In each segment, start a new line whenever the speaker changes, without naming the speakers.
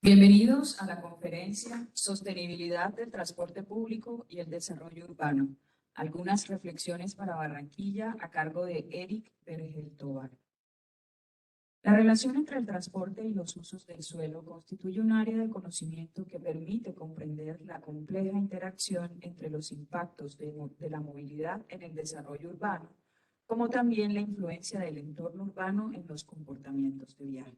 Bienvenidos a la conferencia Sostenibilidad del Transporte Público y el Desarrollo Urbano. Algunas reflexiones para Barranquilla a cargo de Eric Vergel Tovar. La relación entre el transporte y los usos del suelo constituye un área de conocimiento que permite comprender la compleja interacción entre los impactos de la movilidad en el desarrollo urbano, como también la influencia del entorno urbano en los comportamientos de viaje.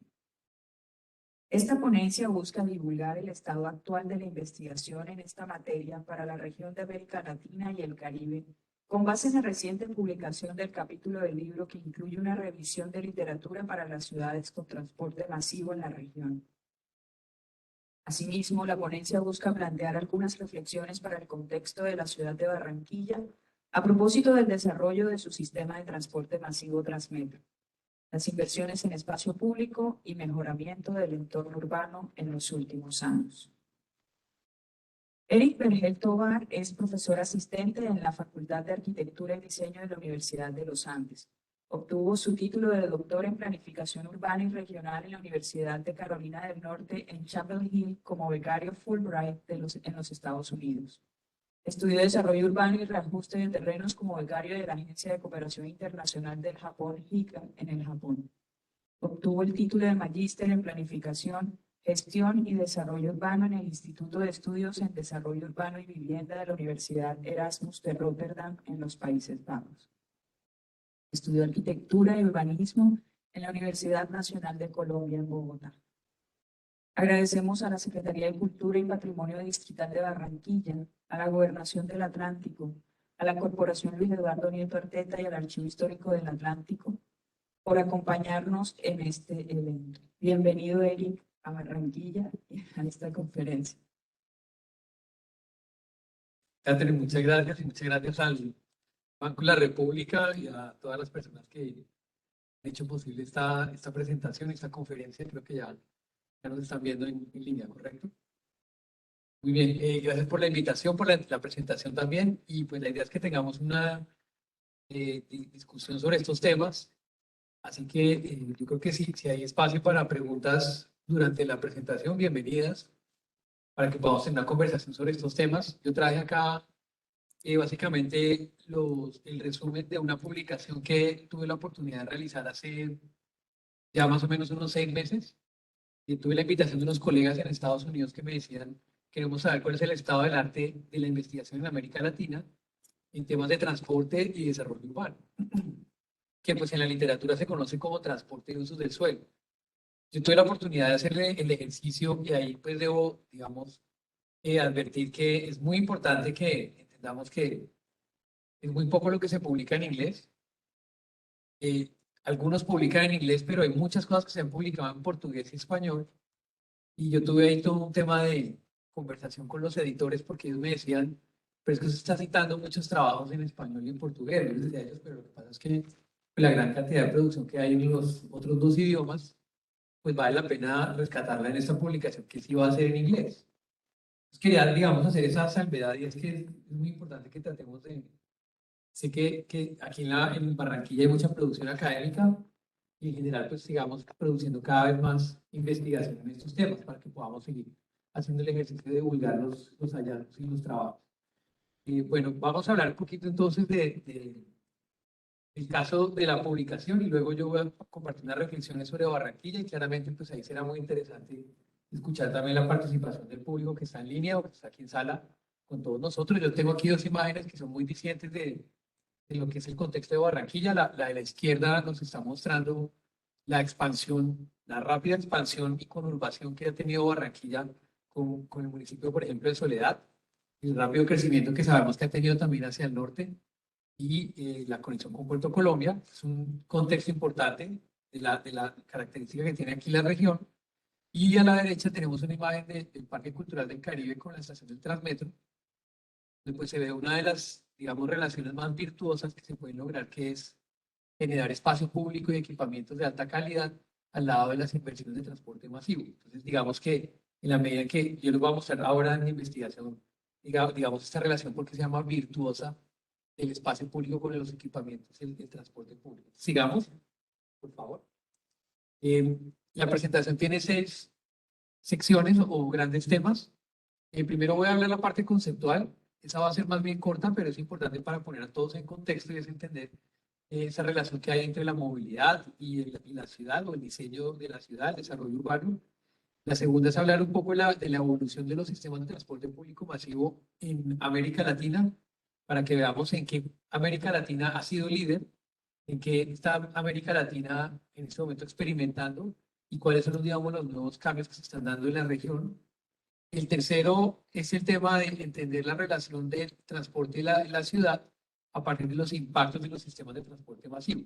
Esta ponencia busca divulgar el estado actual de la investigación en esta materia para la región de América Latina y el Caribe, con base en la reciente publicación del capítulo del libro que incluye una revisión de literatura para las ciudades con transporte masivo en la región. Asimismo, la ponencia busca plantear algunas reflexiones para el contexto de la ciudad de Barranquilla a propósito del desarrollo de su sistema de transporte masivo Transmetro, las inversiones en espacio público y mejoramiento del entorno urbano en los últimos años. Eric Vergel Tovar es profesor asistente en la Facultad de Arquitectura y Diseño de la Universidad de los Andes. Obtuvo su título de doctor en Planificación Urbana y Regional en la Universidad de Carolina del Norte en Chapel Hill como becario Fulbright en los Estados Unidos. Estudió Desarrollo Urbano y Reajuste de Terrenos como becario de la Agencia de Cooperación Internacional del Japón, JICA, en el Japón. Obtuvo el título de Magíster en Planificación, Gestión y Desarrollo Urbano en el Instituto de Estudios en Desarrollo Urbano y Vivienda de la Universidad Erasmus de Rotterdam, en los Países Bajos. Estudió Arquitectura y Urbanismo en la Universidad Nacional de Colombia, en Bogotá. Agradecemos a la Secretaría de Cultura y Patrimonio Distrital de Barranquilla, a la Gobernación del Atlántico, a la Corporación Luis Eduardo Nieto Arteta y al Archivo Histórico del Atlántico por acompañarnos en este evento. Bienvenido, Eric, a Barranquilla y a esta conferencia.
Catherine, muchas gracias y muchas gracias al Banco de la República y a todas las personas que han hecho posible esta presentación, esta conferencia. Creo que ya nos están viendo en línea, ¿correcto? Muy bien, gracias por la invitación, por la presentación también. Y pues la idea es que tengamos una discusión sobre estos temas. Así que yo creo que si hay espacio para preguntas durante la presentación, bienvenidas, para que podamos tener una conversación sobre estos temas. Yo traje acá básicamente el resumen de una publicación que tuve la oportunidad de realizar hace ya más o menos unos 6 meses. Y tuve la invitación de unos colegas en Estados Unidos que me decían, queremos saber cuál es el estado del arte de la investigación en América Latina en temas de transporte y desarrollo urbano, que pues en la literatura se conoce como transporte y usos del suelo. Yo tuve la oportunidad de hacerle el ejercicio y ahí pues debo, digamos, advertir que es muy importante que entendamos que es muy poco lo que se publica en inglés. Algunos publican en inglés, pero hay muchas cosas que se han publicado en portugués y español. Y yo tuve ahí todo un tema de conversación con los editores porque ellos me decían, pero es que se está citando muchos trabajos en español y en portugués. Yo les decía a ellos, pero lo que pasa es que la gran cantidad de producción que hay en los otros 2 idiomas, pues vale la pena rescatarla en esta publicación que sí va a ser en inglés. Entonces quería, digamos, hacer esa salvedad y es que es muy importante que tratemos de... Sé que aquí en Barranquilla hay mucha producción académica y en general pues sigamos produciendo cada vez más investigación en estos temas para que podamos seguir haciendo el ejercicio de divulgar los hallazgos y los trabajos. Bueno, vamos a hablar un poquito entonces del caso de la publicación y luego yo voy a compartir unas reflexiones sobre Barranquilla y claramente pues ahí será muy interesante escuchar también la participación del público que está en línea o que está aquí en sala con todos nosotros. Yo tengo aquí 2 imágenes que son muy distintas de lo que es el contexto de Barranquilla. La de la izquierda nos está mostrando la expansión, la rápida expansión y conurbación que ha tenido Barranquilla con el municipio, por ejemplo, de Soledad, el rápido crecimiento que sabemos que ha tenido también hacia el norte y la conexión con Puerto Colombia. Es un contexto importante de la característica que tiene aquí la región. Y a la derecha tenemos una imagen del Parque Cultural del Caribe con la estación del Transmetro, donde pues se ve una de las, digamos, relaciones más virtuosas que se pueden lograr, que es generar espacio público y equipamientos de alta calidad al lado de las inversiones de transporte masivo. Entonces, digamos que en la medida que yo les voy a mostrar ahora en la investigación, digamos esta relación porque se llama virtuosa del espacio público con los equipamientos del transporte público. Sigamos, por favor. La presentación tiene seis secciones o grandes temas. Primero voy a hablar la parte conceptual. Esa va a ser más bien corta, pero es importante para poner a todos en contexto y es entender esa relación que hay entre la movilidad y la ciudad o el diseño de la ciudad, el desarrollo urbano. La segunda es hablar un poco de la evolución de los sistemas de transporte público masivo en América Latina, para que veamos en qué América Latina ha sido líder, en qué está América Latina en este momento experimentando y cuáles son, digamos, los nuevos cambios que se están dando en la región. El tercero es el tema de entender la relación del transporte y la ciudad a partir de los impactos de los sistemas de transporte masivo.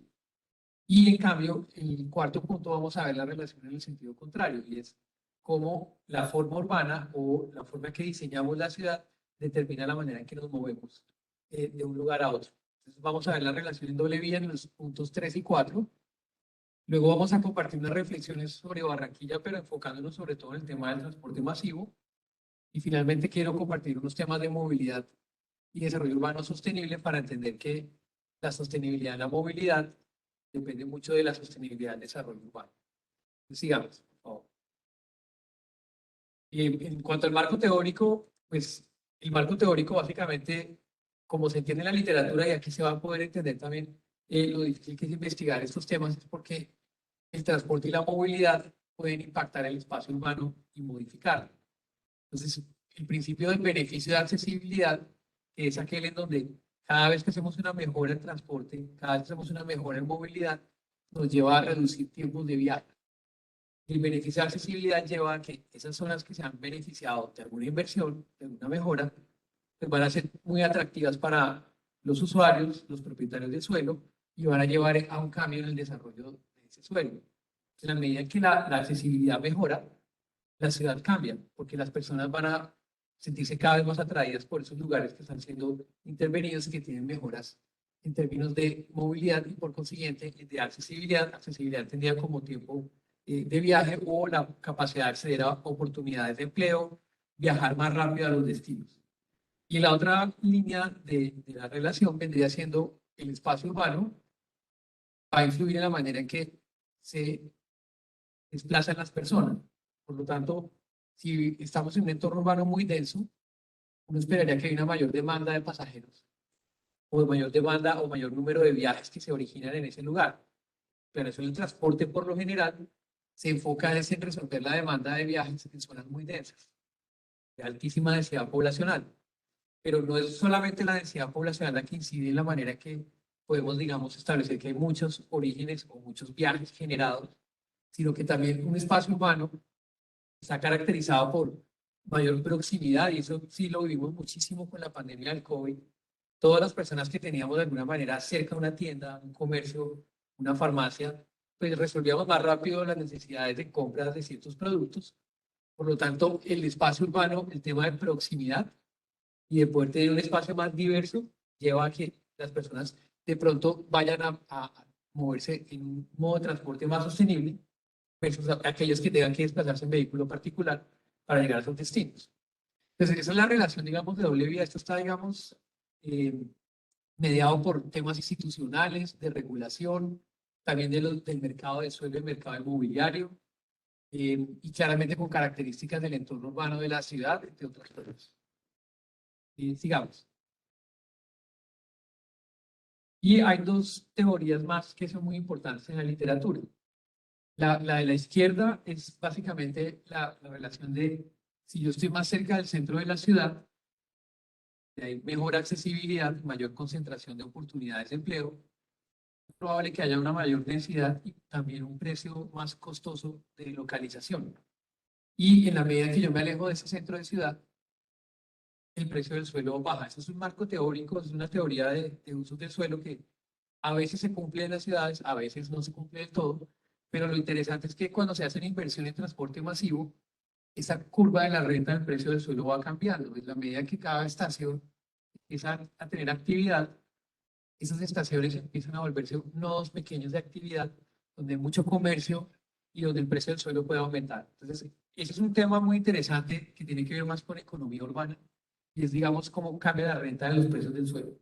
Y en cambio, el cuarto punto vamos a ver la relación en el sentido contrario, y es cómo la forma urbana o la forma en que diseñamos la ciudad determina la manera en que nos movemos de un lugar a otro. Entonces vamos a ver la relación en doble vía en los puntos 3 y 4. Luego vamos a compartir unas reflexiones sobre Barranquilla, pero enfocándonos sobre todo en el tema del transporte masivo. Y finalmente quiero compartir unos temas de movilidad y desarrollo urbano sostenible para entender que la sostenibilidad en la movilidad depende mucho de la sostenibilidad del desarrollo urbano. Sigamos, por favor. Y en cuanto al marco teórico, pues el marco teórico básicamente, como se entiende en la literatura, y aquí se va a poder entender también lo difícil que es investigar estos temas, es porque el transporte y la movilidad pueden impactar el espacio urbano y modificarlo. Entonces, el principio del beneficio de accesibilidad es aquel en donde cada vez que hacemos una mejora en transporte, cada vez que hacemos una mejora en movilidad, nos lleva a reducir tiempos de viaje. El beneficio de accesibilidad lleva a que esas zonas que se han beneficiado de alguna inversión, de alguna mejora, pues van a ser muy atractivas para los usuarios, los propietarios del suelo, y van a llevar a un cambio en el desarrollo de ese suelo. En la medida en que la accesibilidad mejora, la ciudad cambia, porque las personas van a sentirse cada vez más atraídas por esos lugares que están siendo intervenidos y que tienen mejoras en términos de movilidad y por consiguiente de accesibilidad. Accesibilidad entendida como tiempo de viaje o la capacidad de acceder a oportunidades de empleo, viajar más rápido a los destinos. Y la otra línea de la relación vendría siendo el espacio urbano, va a influir en la manera en que se desplazan las personas. Por lo tanto, si estamos en un entorno urbano muy denso, uno esperaría que haya una mayor demanda de pasajeros o mayor demanda o mayor número de viajes que se originan en ese lugar. Pero eso en el transporte, por lo general, se enfoca en resolver la demanda de viajes en zonas muy densas, de altísima densidad poblacional. Pero no es solamente la densidad poblacional la que incide en la manera que podemos, digamos, establecer que hay muchos orígenes o muchos viajes generados, sino que también un espacio urbano está caracterizado por mayor proximidad, y eso sí lo vivimos muchísimo con la pandemia del COVID. Todas las personas que teníamos de alguna manera cerca una tienda, un comercio, una farmacia, pues resolvíamos más rápido las necesidades de compras de ciertos productos. Por lo tanto, el espacio urbano, el tema de proximidad y de poder tener un espacio más diverso, lleva a que las personas de pronto vayan a moverse en un modo de transporte más sostenible versus aquellos que tengan que desplazarse en vehículo particular para llegar a sus destinos. Entonces, esa es la relación, digamos, de doble vía. Esto está, digamos, mediado por temas institucionales, de regulación, también del mercado de suelo y el mercado inmobiliario, y claramente con características del entorno urbano de la ciudad, entre otras cosas. Sigamos. Y hay dos teorías más que son muy importantes en la literatura. La de la izquierda es básicamente la relación de si yo estoy más cerca del centro de la ciudad, hay mejor accesibilidad, mayor concentración de oportunidades de empleo, es probable que haya una mayor densidad y también un precio más costoso de localización. Y en la medida que yo me alejo de ese centro de ciudad, el precio del suelo baja. Eso es un marco teórico, es una teoría de usos del suelo que a veces se cumple en las ciudades, a veces no se cumple del todo, pero lo interesante es que cuando se hace una inversión en transporte masivo, esa curva de la renta del precio del suelo va cambiando. En la medida que cada estación empieza a tener actividad, esas estaciones empiezan a volverse nodos pequeños de actividad, donde hay mucho comercio y donde el precio del suelo puede aumentar. Entonces, ese es un tema muy interesante que tiene que ver más con economía urbana y es, digamos, cómo cambia la renta de los precios del suelo.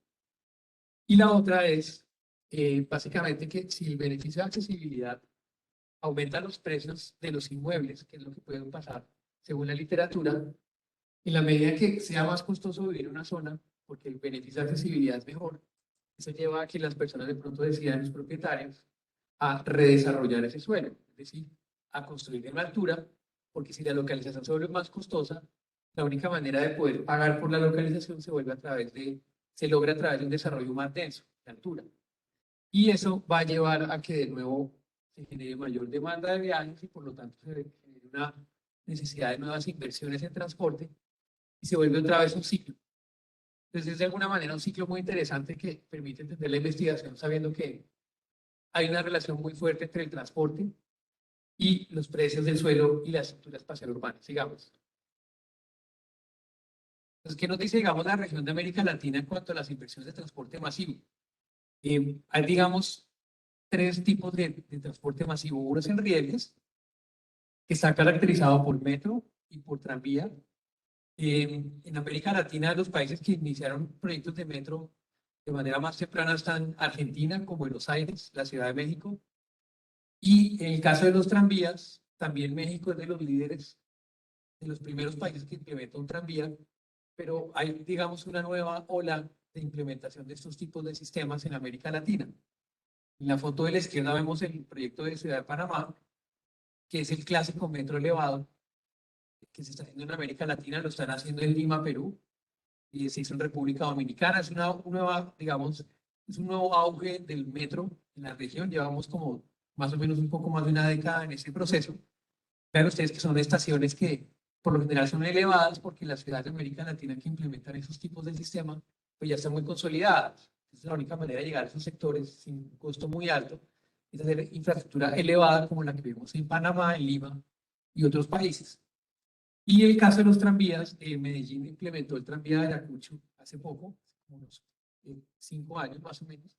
Y la otra es, básicamente, que si el beneficio de accesibilidad aumenta los precios de los inmuebles, que es lo que puede pasar según la literatura, en la medida que sea más costoso vivir en una zona, porque el beneficio de accesibilidad es mejor, eso lleva a que las personas de pronto decidan, los propietarios, a redesarrollar ese suelo, es decir, a construir en altura, porque si la localización se vuelve más costosa, la única manera de poder pagar por la localización se logra a través de un desarrollo más denso, de altura. Y eso va a llevar a que de nuevo se genere mayor demanda de viajes y por lo tanto se genere una necesidad de nuevas inversiones en transporte y se vuelve otra vez un ciclo. Entonces es de alguna manera un ciclo muy interesante que permite entender la investigación sabiendo que hay una relación muy fuerte entre el transporte y los precios del suelo y la estructura espacial urbana, digamos. Entonces, ¿qué nos dice, digamos, la región de América Latina en cuanto a las inversiones de transporte masivo? Hay, digamos, tres tipos de transporte masivo. Uno es en rieles, que está caracterizado por metro y por tranvía. En América Latina, los países que iniciaron proyectos de metro de manera más temprana están Argentina, con Buenos Aires, la Ciudad de México. Y en el caso de los tranvías, también México es de los líderes, de los primeros países que implementan un tranvía, pero hay, digamos, una nueva ola de implementación de estos tipos de sistemas en América Latina. En la foto de la izquierda vemos el proyecto de Ciudad de Panamá, que es el clásico metro elevado que se está haciendo en América Latina, lo están haciendo en Lima, Perú, y se hizo en República Dominicana. Es una nueva, digamos, es un nuevo auge del metro en la región. Llevamos como más o menos un poco más de una década en ese proceso. Vean ustedes que son estaciones que por lo general son elevadas porque las ciudades de América Latina que implementan esos tipos de sistema pues ya están muy consolidadas. Entonces la única manera de llegar a esos sectores sin costo muy alto es hacer infraestructura elevada como la que vemos en Panamá, en Lima y otros países. Y el caso de los tranvías, Medellín implementó el tranvía de Ayacucho hace poco, como unos 5 años más o menos.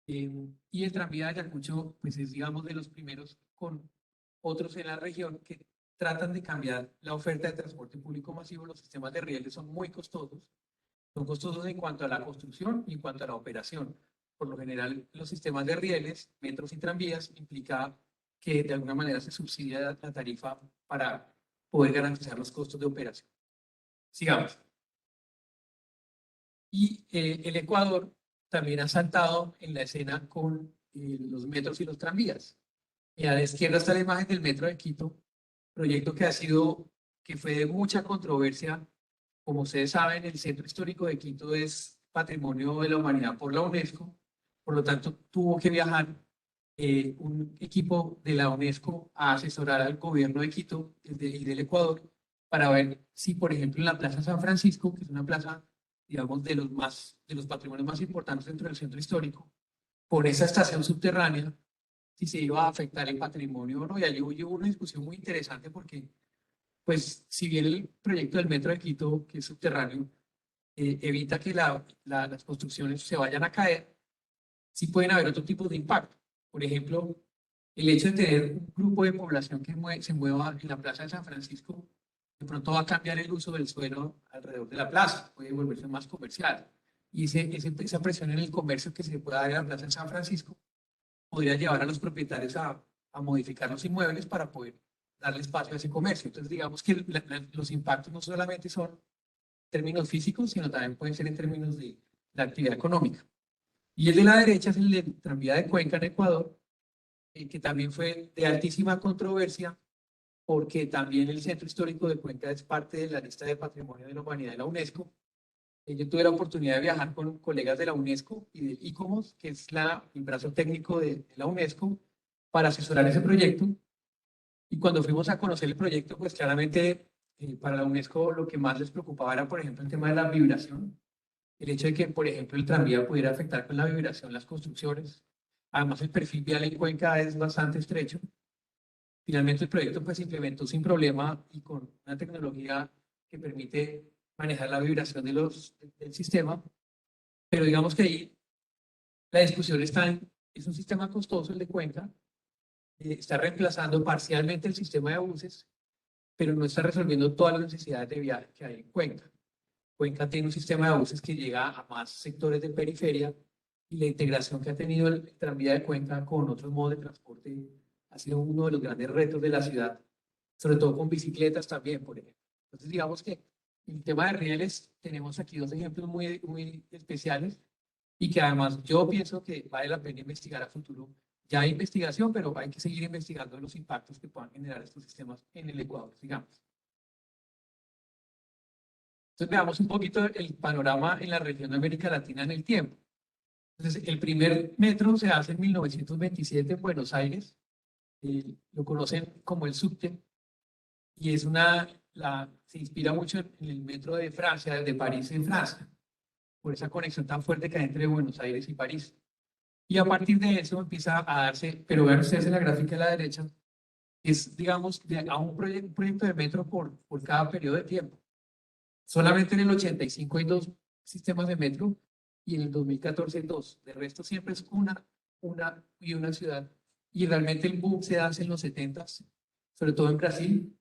Y el tranvía de Ayacucho, pues es, digamos, de los primeros con otros en la región que tratan de cambiar la oferta de transporte público masivo. Los sistemas de rieles son costosos en cuanto a la construcción y en cuanto a la operación. Por lo general, los sistemas de rieles, metros y tranvías implica que de alguna manera se subsidia la tarifa para poder garantizar los costos de operación. Sigamos. Y el Ecuador también ha saltado en la escena con los metros y los tranvías. Y a la izquierda está la imagen del metro de Quito, proyecto que fue de mucha controversia. Como ustedes saben, el centro histórico de Quito es patrimonio de la humanidad por la UNESCO, por lo tanto tuvo que viajar un equipo de la UNESCO a asesorar al gobierno de Quito y del Ecuador para ver si, por ejemplo, en la Plaza San Francisco, que es una plaza, digamos, de los patrimonios más importantes dentro del centro histórico, por esa estación subterránea, si se iba a afectar el patrimonio o no. Y allí hubo una discusión muy interesante porque, pues, si bien el proyecto del Metro de Quito, que es subterráneo, evita que las construcciones se vayan a caer, sí pueden haber otro tipo de impacto. Por ejemplo, el hecho de tener un grupo de población que se mueva en la Plaza de San Francisco, de pronto va a cambiar el uso del suelo alrededor de la plaza, puede volverse más comercial. Y esa presión en el comercio que se pueda dar en la Plaza de San Francisco podría llevar a los propietarios a modificar los inmuebles para poder darle espacio a ese comercio. Entonces, digamos que los impactos no solamente son en términos físicos, sino también pueden ser en términos de la actividad económica. Y el de la derecha es el de tranvía de Cuenca en Ecuador, que también fue de altísima controversia, porque también el centro histórico de Cuenca es parte de la lista de Patrimonio de la Humanidad de la UNESCO. Yo tuve la oportunidad de viajar con colegas de la UNESCO y del ICOMOS, que es el brazo técnico de la UNESCO, para asesorar ese proyecto. Y cuando fuimos a conocer el proyecto, pues claramente para la UNESCO lo que más les preocupaba era, por ejemplo, el tema de la vibración. El hecho de que, por ejemplo, el tranvía pudiera afectar con la vibración las construcciones. Además, el perfil vial en Cuenca es bastante estrecho. Finalmente, el proyecto pues, se implementó sin problema y con una tecnología que permite manejar la vibración del sistema. Pero digamos que ahí la discusión es un sistema costoso el de Cuenca, está reemplazando parcialmente el sistema de buses, pero no está resolviendo todas las necesidades de viaje que hay en Cuenca. Cuenca tiene un sistema de buses que llega a más sectores de periferia y la integración que ha tenido el tranvía de Cuenca con otros modos de transporte ha sido uno de los grandes retos de la ciudad sobre todo con bicicletas también, por ejemplo. Entonces, digamos que en el tema de rieles tenemos aquí dos ejemplos muy especiales y que además yo pienso que vale la pena investigar a futuro. Ya hay investigación, pero hay que seguir investigando los impactos que puedan generar estos sistemas en el Ecuador, digamos. Entonces veamos un poquito el panorama en la región de América Latina en el tiempo. Entonces, el primer metro se hace en 1927 en Buenos Aires. Lo conocen como el subte y es se inspira mucho en el metro de Francia, de París en Francia, por esa conexión tan fuerte que hay entre Buenos Aires y París. Y a partir de eso empieza a darse, pero vean ustedes en la gráfica de la derecha, es, digamos, un proyecto de metro por cada periodo de tiempo. Solamente en el 85 hay dos sistemas de metro y en el 2014 dos. De resto siempre es una ciudad. Y realmente el boom se hace en los 70s, sobre todo en Brasil.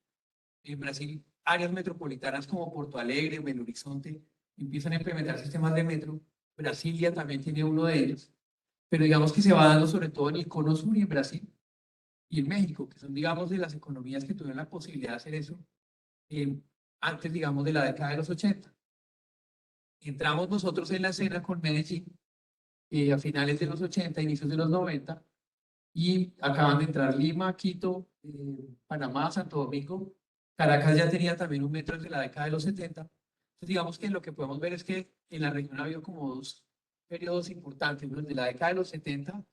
En Brasil, áreas metropolitanas como Porto Alegre, Belo Horizonte, empiezan a implementar sistemas de metro. Brasilia también tiene uno de ellos. Pero digamos que se va dando sobre todo en el cono sur y en Brasil y en México, que son, digamos, de las economías que tuvieron la posibilidad de hacer eso antes, digamos, de la década de los 80. Entramos nosotros en la escena con Medellín a finales de los 80, inicios de los 90, y acaban de entrar Lima, Quito, Panamá, Santo Domingo. Caracas ya tenía también un metro desde la década de los 70. Entonces, digamos que lo que podemos ver es que en la región ha habido como dos periodos importantes, uno desde la década de los 70,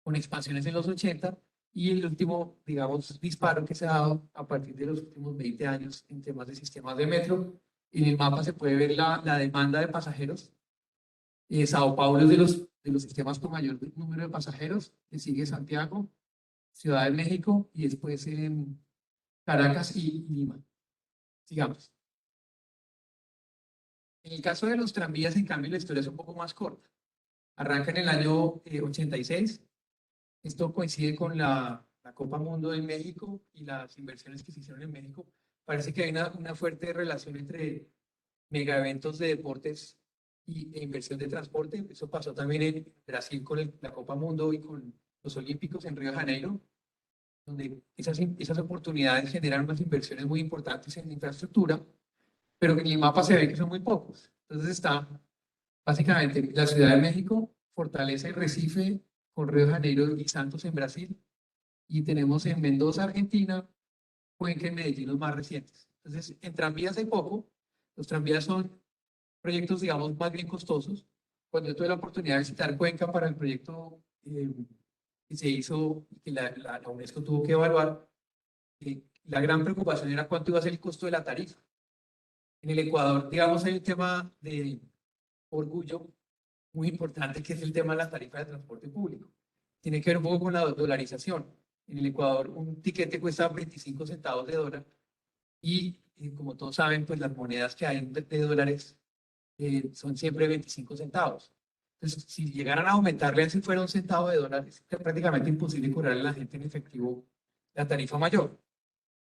con expansiones en los 80, y el último, digamos, disparo que se ha dado a partir de los últimos 20 años en temas de sistemas de metro. En el mapa se puede ver la demanda de pasajeros. Sao Paulo es de los sistemas con mayor número de pasajeros, le sigue Santiago, Ciudad de México y después Caracas y Lima. Sigamos. En el caso de los tranvías, en cambio, la historia es un poco más corta. Arranca en el año 86. Esto coincide con la Copa Mundo en México y las inversiones que se hicieron en México. Parece que hay una fuerte relación entre mega eventos de deportes e inversión de transporte. Eso pasó también en Brasil con la Copa Mundo y con los Olímpicos en Río de Janeiro, donde esas oportunidades generan unas inversiones muy importantes en infraestructura, pero en el mapa se ve que son muy pocos. Entonces está básicamente la Ciudad de México, Fortaleza y Recife, con Río de Janeiro y Santos en Brasil, y tenemos en Mendoza, Argentina, Cuenca y Medellín los más recientes. Entonces, en tranvías hay poco. Los tranvías son proyectos, digamos, más bien costosos. Cuando yo tuve la oportunidad de visitar Cuenca para el proyecto que se hizo, que la UNESCO tuvo que evaluar, la gran preocupación era cuánto iba a ser el costo de la tarifa. En el Ecuador, digamos, hay un tema de orgullo muy importante que es el tema de la tarifa de transporte público. Tiene que ver un poco con la dolarización. En el Ecuador un tiquete cuesta 25 centavos de dólar y como todos saben, pues las monedas que hay de dólares son siempre 25 centavos. Entonces, si llegaran a aumentarle si fuera un centavo de dólar, es prácticamente imposible cobrarle a la gente en efectivo la tarifa mayor.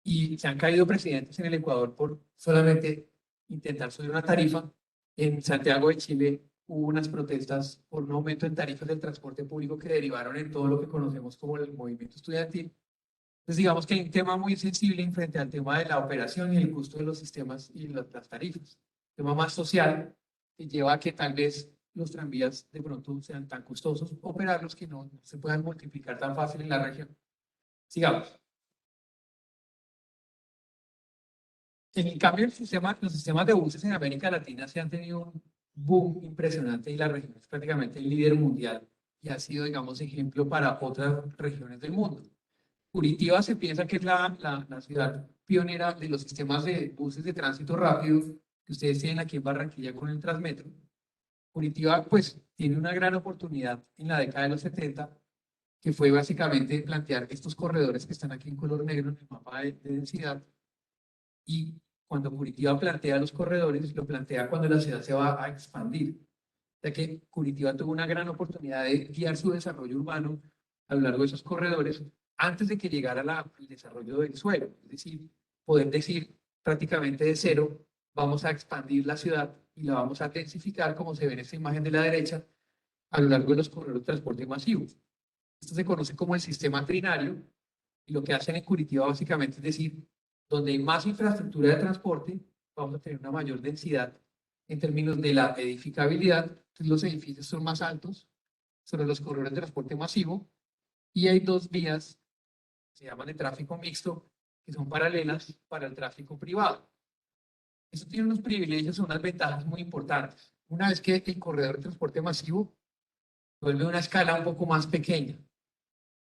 Y se han caído presidentes en el Ecuador por solamente intentar subir una tarifa. En Santiago de Chile hubo unas protestas por un aumento en tarifas del transporte público que derivaron en todo lo que conocemos como el movimiento estudiantil. Entonces, digamos que hay un tema muy sensible en frente al tema de la operación y el costo de los sistemas y las tarifas. Un tema más social que lleva a que tal vez los tranvías de pronto sean tan costosos operarlos que no se puedan multiplicar tan fácil en la región. Sigamos. En cambio, los sistemas de buses en América Latina se han tenido un boom impresionante y la región es prácticamente el líder mundial y ha sido, digamos, ejemplo para otras regiones del mundo. Curitiba se piensa que es la ciudad pionera de los sistemas de buses de tránsito rápido que ustedes tienen aquí en Barranquilla con el Transmetro. Curitiba, pues, tiene una gran oportunidad en la década de los 70, que fue básicamente plantear estos corredores que están aquí en color negro en el mapa de densidad. Y cuando Curitiba plantea los corredores, lo plantea cuando la ciudad se va a expandir. Ya que Curitiba tuvo una gran oportunidad de guiar su desarrollo urbano a lo largo de esos corredores antes de que llegara el desarrollo del suelo. Es decir, poder decir prácticamente de cero, vamos a expandir la ciudad y la vamos a densificar, como se ve en esta imagen de la derecha, a lo largo de los corredores de transporte masivo. Esto se conoce como el sistema trinario Y lo que hacen en Curitiba básicamente es decir, donde hay más infraestructura de transporte, vamos a tener una mayor densidad en términos de la edificabilidad. Entonces, los edificios son más altos sobre los corredores de transporte masivo y hay dos vías, se llaman de tráfico mixto, que son paralelas para el tráfico privado. Eso tiene unos privilegios, unas ventajas muy importantes. Una vez que el corredor de transporte masivo vuelve a una escala un poco más pequeña,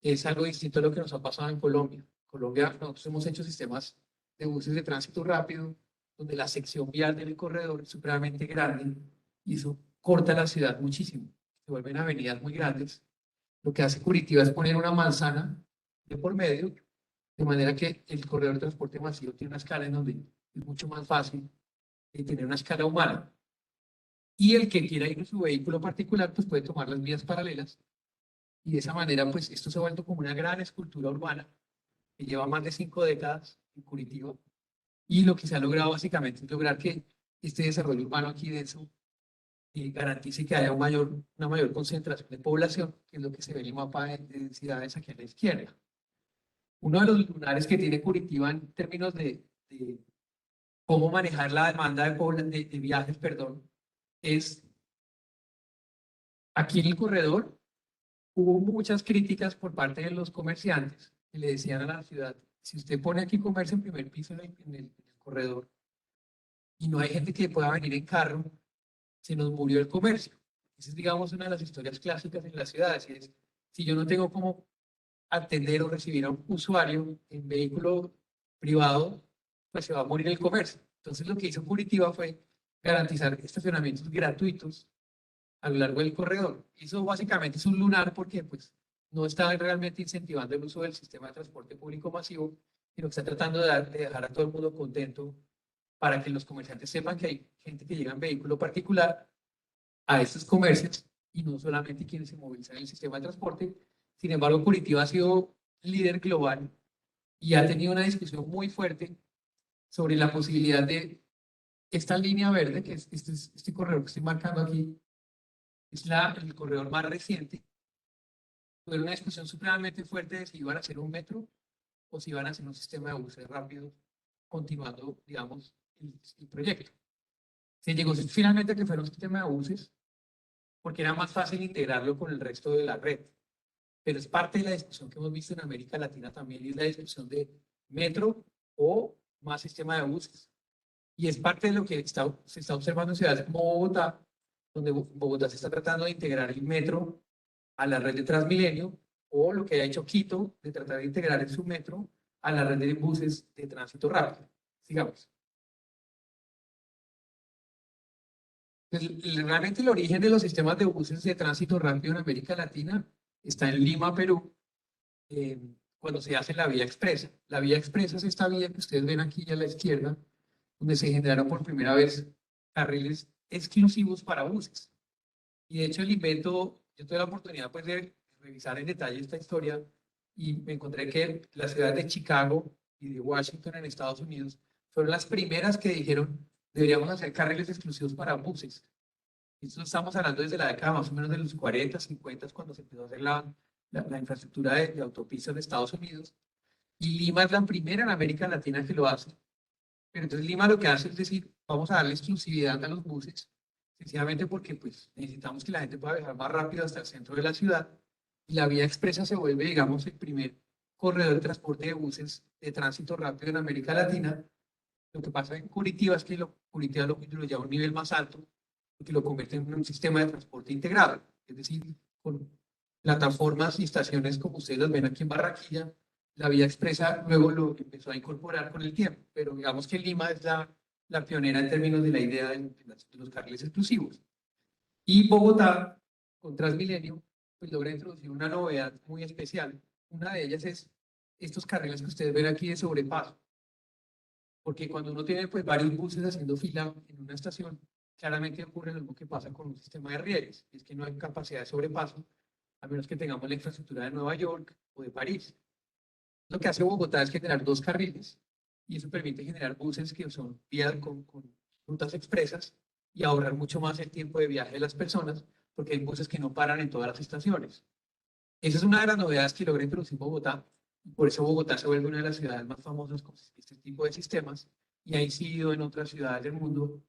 que es algo distinto a lo que nos ha pasado en Colombia. En Colombia nosotros hemos hecho sistemas de buses de tránsito rápido, donde la sección vial del corredor es supremamente grande y eso corta la ciudad muchísimo. Se vuelven avenidas muy grandes. Lo que hace Curitiba es poner una manzana de por medio, de manera que el corredor de transporte masivo tiene una escala en donde es mucho más fácil tener una escala humana. Y el que quiera ir en su vehículo particular, pues puede tomar las vías paralelas. Y de esa manera, pues esto se ha vuelto como una gran escultura urbana que lleva más de 5 décadas en Curitiba. Y lo que se ha logrado básicamente es lograr que este desarrollo urbano aquí denso garantice que haya una mayor concentración de población, que es lo que se ve en el mapa de densidades aquí a la izquierda. Uno de los lunares que tiene Curitiba en términos de cómo manejar la demanda de viajes, perdón, es aquí en el corredor hubo muchas críticas por parte de los comerciantes que le decían a la ciudad, si usted pone aquí comercio en primer piso en el corredor y no hay gente que pueda venir en carro, se nos murió el comercio. Esa es, digamos, una de las historias clásicas en las ciudades. Y es, si yo no tengo cómo atender o recibir a un usuario en vehículo privado, pues se va a morir el comercio. Entonces lo que hizo Curitiba fue garantizar estacionamientos gratuitos a lo largo del corredor. Eso básicamente es un lunar porque pues, no está realmente incentivando el uso del sistema de transporte público masivo, sino que está tratando de dejar a todo el mundo contento para que los comerciantes sepan que hay gente que llega en vehículo particular a estos comercios y no solamente quienes se movilizan en el sistema de transporte. Sin embargo, Curitiba ha sido líder global y ha tenido una discusión muy fuerte sobre la posibilidad de esta línea verde, que es este corredor que estoy marcando aquí, es el corredor más reciente. Fue una discusión supremamente fuerte de si iban a hacer un metro o si iban a hacer un sistema de buses rápidos, continuando, digamos, el proyecto. Se llegó finalmente a que fuera un sistema de buses porque era más fácil integrarlo con el resto de la red. Pero es parte de la discusión que hemos visto en América Latina también, y es la discusión de metro o más sistema de buses. Y es parte de lo que se está observando en ciudades como Bogotá, donde Bogotá se está tratando de integrar el metro a la red de Transmilenio, o lo que ha hecho Quito, de tratar de integrar en su metro a la red de buses de tránsito rápido. Sigamos. Realmente el origen de los sistemas de buses de tránsito rápido en América Latina está en Lima, Perú, cuando se hace la vía expresa. La vía expresa es esta vía que ustedes ven aquí a la izquierda, donde se generaron por primera vez carriles exclusivos para buses. Y de hecho el invento, yo tuve la oportunidad pues, de revisar en detalle esta historia y me encontré que las ciudades de Chicago y de Washington en Estados Unidos fueron las primeras que dijeron deberíamos hacer carriles exclusivos para buses. Esto estamos hablando desde la década más o menos de los 40, 50, cuando se empezó a hacer la infraestructura de autopistas de Estados Unidos. Y Lima es la primera en América Latina que lo hace. Pero entonces Lima lo que hace es decir, vamos a darle exclusividad a los buses, sencillamente porque pues, necesitamos que la gente pueda viajar más rápido hasta el centro de la ciudad. Y la vía expresa se vuelve, digamos, el primer corredor de transporte de buses de tránsito rápido en América Latina. Lo que pasa en Curitiba es que Curitiba lo lleva a un nivel más alto, porque lo convierte en un sistema de transporte integrado, es decir, con plataformas y estaciones como ustedes las ven aquí en Barranquilla. La vía expresa luego lo empezó a incorporar con el tiempo, pero digamos que Lima es la pionera en términos de la idea de los carriles exclusivos. Y Bogotá, con Transmilenio, pues logra introducir una novedad muy especial. Una de ellas es estos carriles que ustedes ven aquí de sobrepaso. Porque cuando uno tiene pues, varios buses haciendo fila en una estación, claramente ocurre lo mismo que pasa con un sistema de rieles, es que no hay capacidad de sobrepaso, a menos que tengamos la infraestructura de Nueva York o de París. Lo que hace Bogotá es generar dos carriles, y eso permite generar buses que son vías con rutas expresas y ahorrar mucho más el tiempo de viaje de las personas, porque hay buses que no paran en todas las estaciones. Esa es una de las novedades que logra introducir Bogotá, Por eso Bogotá se vuelve una de las ciudades más famosas con este tipo de sistemas y ha incidido en otras ciudades del mundo.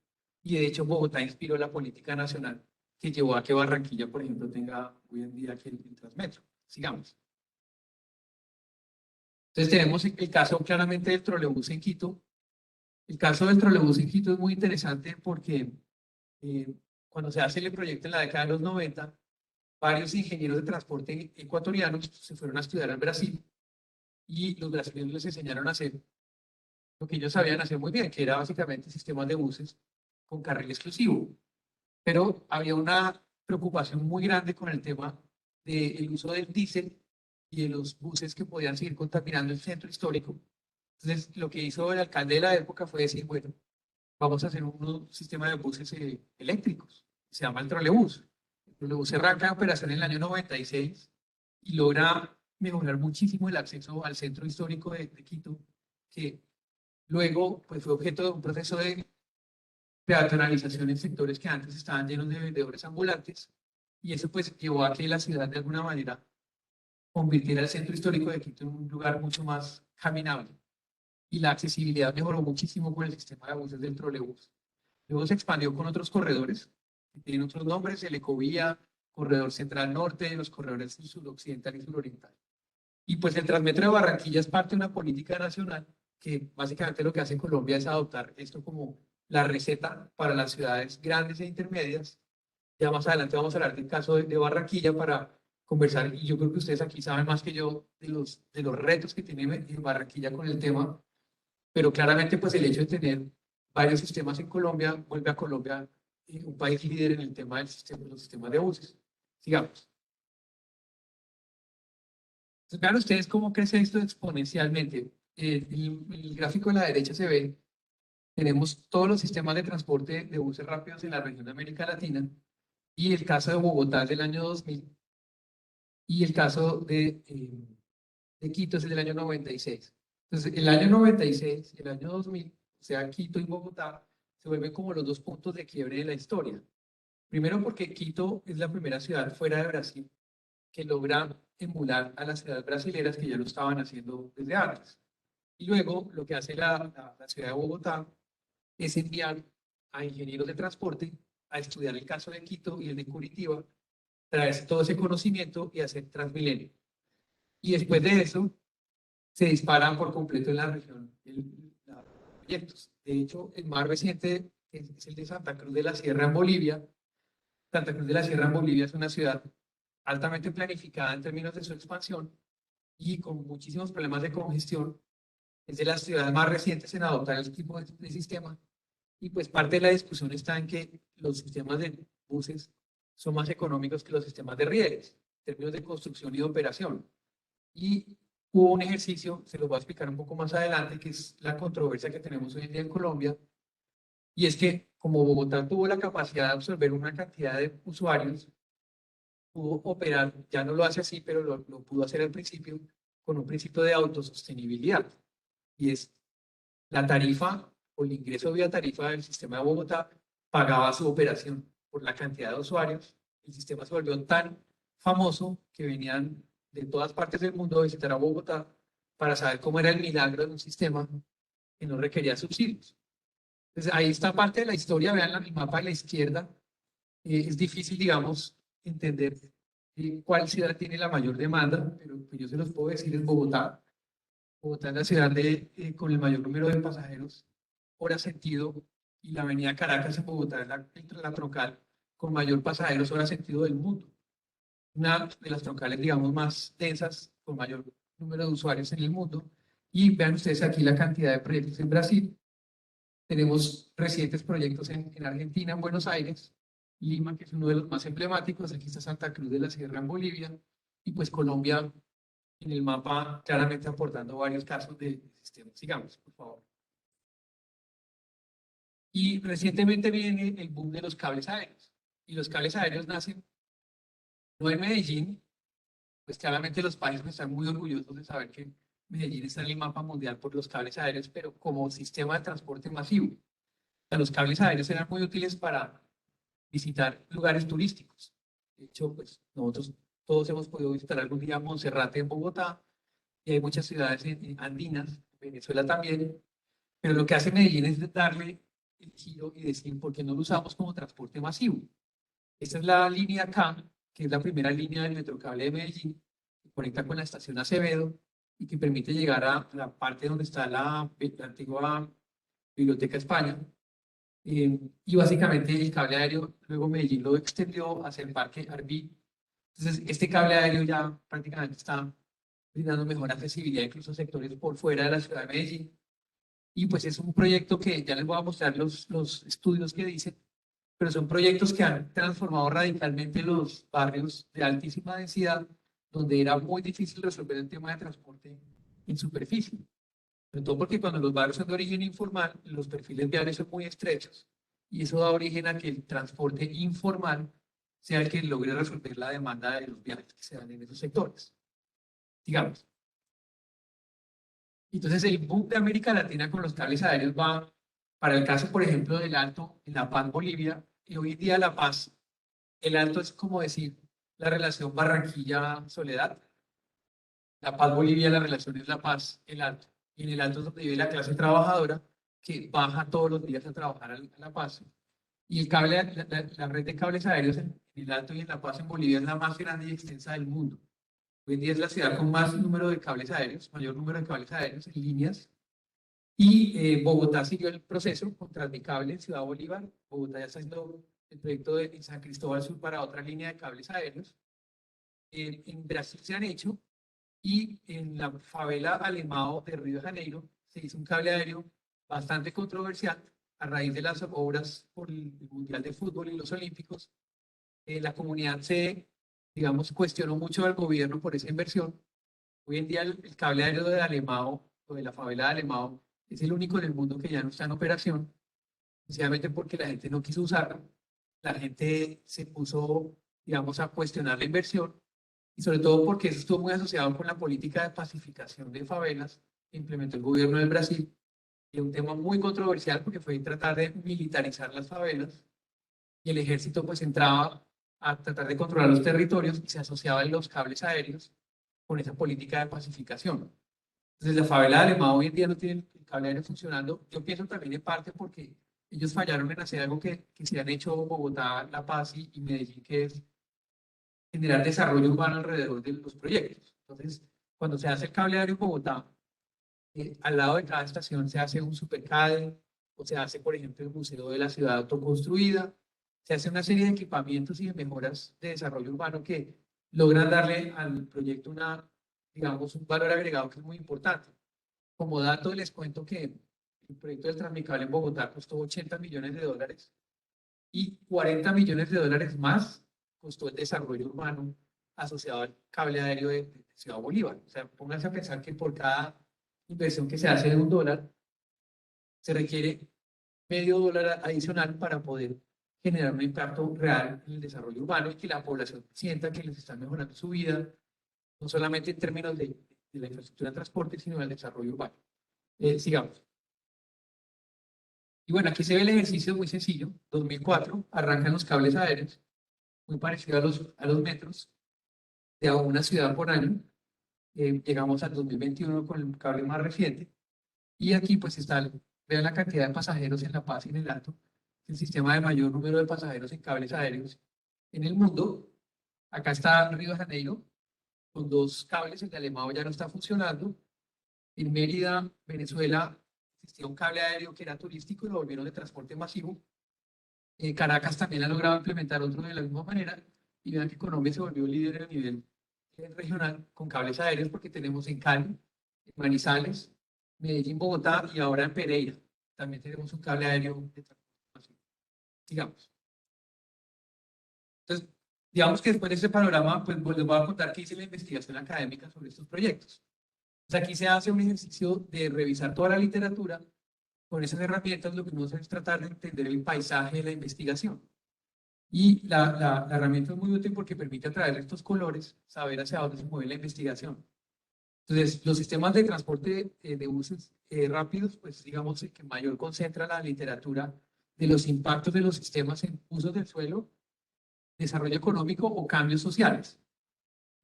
Y de hecho Bogotá inspiró la política nacional que llevó a que Barranquilla, por ejemplo, tenga hoy en día aquí el Transmetro. Sigamos. Entonces tenemos el caso claramente del trolebús en Quito. El caso del trolebús en Quito es muy interesante porque cuando se hace el proyecto en la década de los 90, varios ingenieros de transporte ecuatorianos se fueron a estudiar al Brasil y los brasileños les enseñaron a hacer lo que ellos sabían hacer muy bien, que era básicamente sistemas de buses con carril exclusivo. Pero había una preocupación muy grande con el tema del uso del diésel y de los buses que podían seguir contaminando el centro histórico. Entonces, lo que hizo el alcalde de la época fue decir, bueno, vamos a hacer un sistema de buses eléctricos. Se llama el trolebús. El trolebús se arranca en operación en el año 96 y logra mejorar muchísimo el acceso al centro histórico de Quito, que luego pues, fue objeto de un proceso de peatonalización en sectores que antes estaban llenos de vendedores ambulantes, y eso pues llevó a que la ciudad de alguna manera convirtiera el centro histórico de Quito en un lugar mucho más caminable. Y la accesibilidad mejoró muchísimo con el sistema de buses del trolebús. Luego se expandió con otros corredores, que tienen otros nombres, el Ecovía, Corredor Central Norte, los corredores suroccidental y suroriental. Y pues el Transmetro de Barranquilla es parte de una política nacional que básicamente lo que hace Colombia es adoptar esto como la receta para las ciudades grandes e intermedias. Ya más adelante vamos a hablar del caso de Barranquilla para conversar, y yo creo que ustedes aquí saben más que yo de los retos que tiene en Barranquilla con el tema, pero claramente pues el hecho de tener varios sistemas en Colombia vuelve a Colombia un país líder en el tema del sistema, de los sistemas de buses. Sigamos. Entonces, vean ustedes cómo crece esto exponencialmente. El gráfico de la derecha se ve, tenemos todos los sistemas de transporte de buses rápidos en la región de América Latina, y el caso de Bogotá es del año 2000, y el caso de Quito es del año 96. Entonces, el año 96 y el año 2000, o sea, Quito y Bogotá, se vuelven como los dos puntos de quiebre de la historia. Primero porque Quito es la primera ciudad fuera de Brasil que logra emular a las ciudades brasileras que ya lo estaban haciendo desde antes. Y luego lo que hace la ciudad de Bogotá es enviar a ingenieros de transporte a estudiar el caso de Quito y el de Curitiba, traerse todo ese conocimiento y hacer Transmilenio. Y después de eso, se disparan por completo en la región los proyectos. De hecho, el más reciente es el de Santa Cruz de la Sierra en Bolivia. Santa Cruz de la Sierra en Bolivia es una ciudad altamente planificada en términos de su expansión y con muchísimos problemas de congestión. Es de las ciudades más recientes en adoptar este tipo de sistema. Y pues parte de la discusión está en que los sistemas de buses son más económicos que los sistemas de rieles, en términos de construcción y de operación. Y hubo un ejercicio, se los voy a explicar un poco más adelante, que es la controversia que tenemos hoy en día en Colombia, y es que como Bogotá tuvo la capacidad de absorber una cantidad de usuarios, pudo operar, ya no lo hace así, pero lo pudo hacer al principio, con un principio de autosostenibilidad, y es la tarifa o el ingreso vía tarifa del sistema de Bogotá pagaba su operación por la cantidad de usuarios. El sistema se volvió tan famoso que venían de todas partes del mundo a visitar a Bogotá para saber cómo era el milagro de un sistema que no requería subsidios. Entonces, ahí está parte de la historia, vean el mapa de la izquierda. Es difícil, digamos, entender cuál ciudad tiene la mayor demanda, pero pues yo se los puedo decir, es Bogotá. Bogotá es la ciudad con el mayor número de pasajeros hora sentido, y la avenida Caracas en Bogotá es la troncal con mayor pasajeros hora sentido del mundo. Una de las troncales, digamos, más densas, con mayor número de usuarios en el mundo. Y vean ustedes aquí la cantidad de proyectos en Brasil. Tenemos recientes proyectos en Argentina, en Buenos Aires, Lima, que es uno de los más emblemáticos. Aquí está Santa Cruz de la Sierra en Bolivia. Y pues Colombia en el mapa claramente aportando varios casos de sistemas. Sigamos, por favor. Y recientemente viene el boom de los cables aéreos. Y los cables aéreos nacen no en Medellín, pues claramente los países están muy orgullosos de saber que Medellín está en el mapa mundial por los cables aéreos, pero como sistema de transporte masivo. O sea, los cables aéreos eran muy útiles para visitar lugares turísticos. De hecho, pues nosotros todos hemos podido visitar algún día Monserrate en Bogotá, y hay muchas ciudades andinas, Venezuela también, pero lo que hace Medellín es darle el giro y decir, ¿por qué no lo usamos como transporte masivo? Esta es la línea K, que es la primera línea del Metrocable de Medellín, que conecta con la estación Acevedo y que permite llegar a la parte donde está la antigua Biblioteca España. Y básicamente el cable aéreo, luego Medellín lo extendió hacia el Parque Arví. Entonces, este cable aéreo ya prácticamente está brindando mejor accesibilidad incluso a sectores por fuera de la ciudad de Medellín. Y pues es un proyecto que ya les voy a mostrar los estudios que dicen, pero son proyectos que han transformado radicalmente los barrios de altísima densidad, donde era muy difícil resolver el tema de transporte en superficie. Sobre todo porque cuando los barrios son de origen informal, los perfiles viales son muy estrechos y eso da origen a que el transporte informal sea el que logre resolver la demanda de los viajes que se dan en esos sectores. Digamos. Entonces, el boom de América Latina con los cables aéreos va, para el caso, por ejemplo, del Alto, en La Paz, Bolivia, y hoy en día La Paz, el Alto es como decir la relación Barranquilla-Soledad. La Paz, Bolivia, la relación es La Paz, el Alto. Y en el Alto es donde vive la clase trabajadora que baja todos los días a trabajar a La Paz. Y el cable, la red de cables aéreos en el Alto y en La Paz, en Bolivia, es la más grande y extensa del mundo. Hoy en día es la ciudad con más número de cables aéreos, mayor número de cables aéreos en líneas. Y Bogotá siguió el proceso con Transmicable en Ciudad Bolívar. Bogotá ya está haciendo el proyecto de San Cristóbal Sur para otra línea de cables aéreos. En Brasil se han hecho y en la favela Alemão de Río de Janeiro se hizo un cable aéreo bastante controversial a raíz de las obras por el Mundial de Fútbol y los Olímpicos. La comunidad se, digamos, cuestionó mucho al gobierno por esa inversión. Hoy en día el cable aéreo de Alemão o de la favela de Alemão es el único en el mundo que ya no está en operación, sencillamente porque la gente no quiso usarla. La gente se puso, digamos, a cuestionar la inversión y sobre todo porque eso estuvo muy asociado con la política de pacificación de favelas que implementó el gobierno del Brasil. Y un tema muy controversial porque fue tratar de militarizar las favelas y el ejército pues entraba a tratar de controlar los territorios y se asociaban los cables aéreos con esa política de pacificación. Entonces la favela de Alemão hoy en día no tiene el cable aéreo funcionando. Yo pienso también en parte porque ellos fallaron en hacer algo que se han hecho Bogotá, La Paz y Medellín, que es generar desarrollo urbano alrededor de los proyectos. Entonces, cuando se hace el cable aéreo en Bogotá, al lado de cada estación se hace un supercade, o se hace, por ejemplo, el Museo de la Ciudad Autoconstruida, se hace una serie de equipamientos y de mejoras de desarrollo urbano que logran darle al proyecto digamos, un valor agregado que es muy importante. Como dato, les cuento que el proyecto del Transmicable en Bogotá costó 80 millones de dólares y 40 millones de dólares más costó el desarrollo urbano asociado al cable aéreo de Ciudad Bolívar. O sea, pónganse a pensar que por cada inversión que se hace de $1, se requiere $0,5 adicional para poder generar un impacto real en el desarrollo urbano y que la población sienta que les está mejorando su vida, no solamente en términos de la infraestructura de transporte, sino del desarrollo urbano. Sigamos. Y bueno, aquí se ve el ejercicio muy sencillo. 2004, arrancan los cables aéreos, muy parecido a los metros, de a una ciudad por año. Llegamos al 2021 con el cable más reciente. Y aquí pues vean la cantidad de pasajeros en La Paz y en el Alto, el sistema de mayor número de pasajeros en cables aéreos en el mundo. Acá está Río de Janeiro, con 2 cables, el de Alemão ya no está funcionando. En Mérida, Venezuela, existía un cable aéreo que era turístico y lo volvieron de transporte masivo. Caracas también ha logrado implementar otro de la misma manera. Y vean que Colombia se volvió líder a nivel regional con cables aéreos porque tenemos en Cali, en Manizales, Medellín, Bogotá y ahora en Pereira. También tenemos un cable aéreo de transporte masivo. Digamos. Entonces, digamos que después de este panorama, pues les voy a contar qué hice la investigación académica sobre estos proyectos. Pues aquí se hace un ejercicio de revisar toda la literatura. Con esas herramientas lo que uno hace es tratar de entender el paisaje de la investigación. Y la herramienta es muy útil porque permite a través de estos colores saber hacia dónde se mueve la investigación. Entonces, los sistemas de transporte de buses rápidos, pues digamos que mayor concentra la literatura de los impactos de los sistemas en usos del suelo, desarrollo económico o cambios sociales.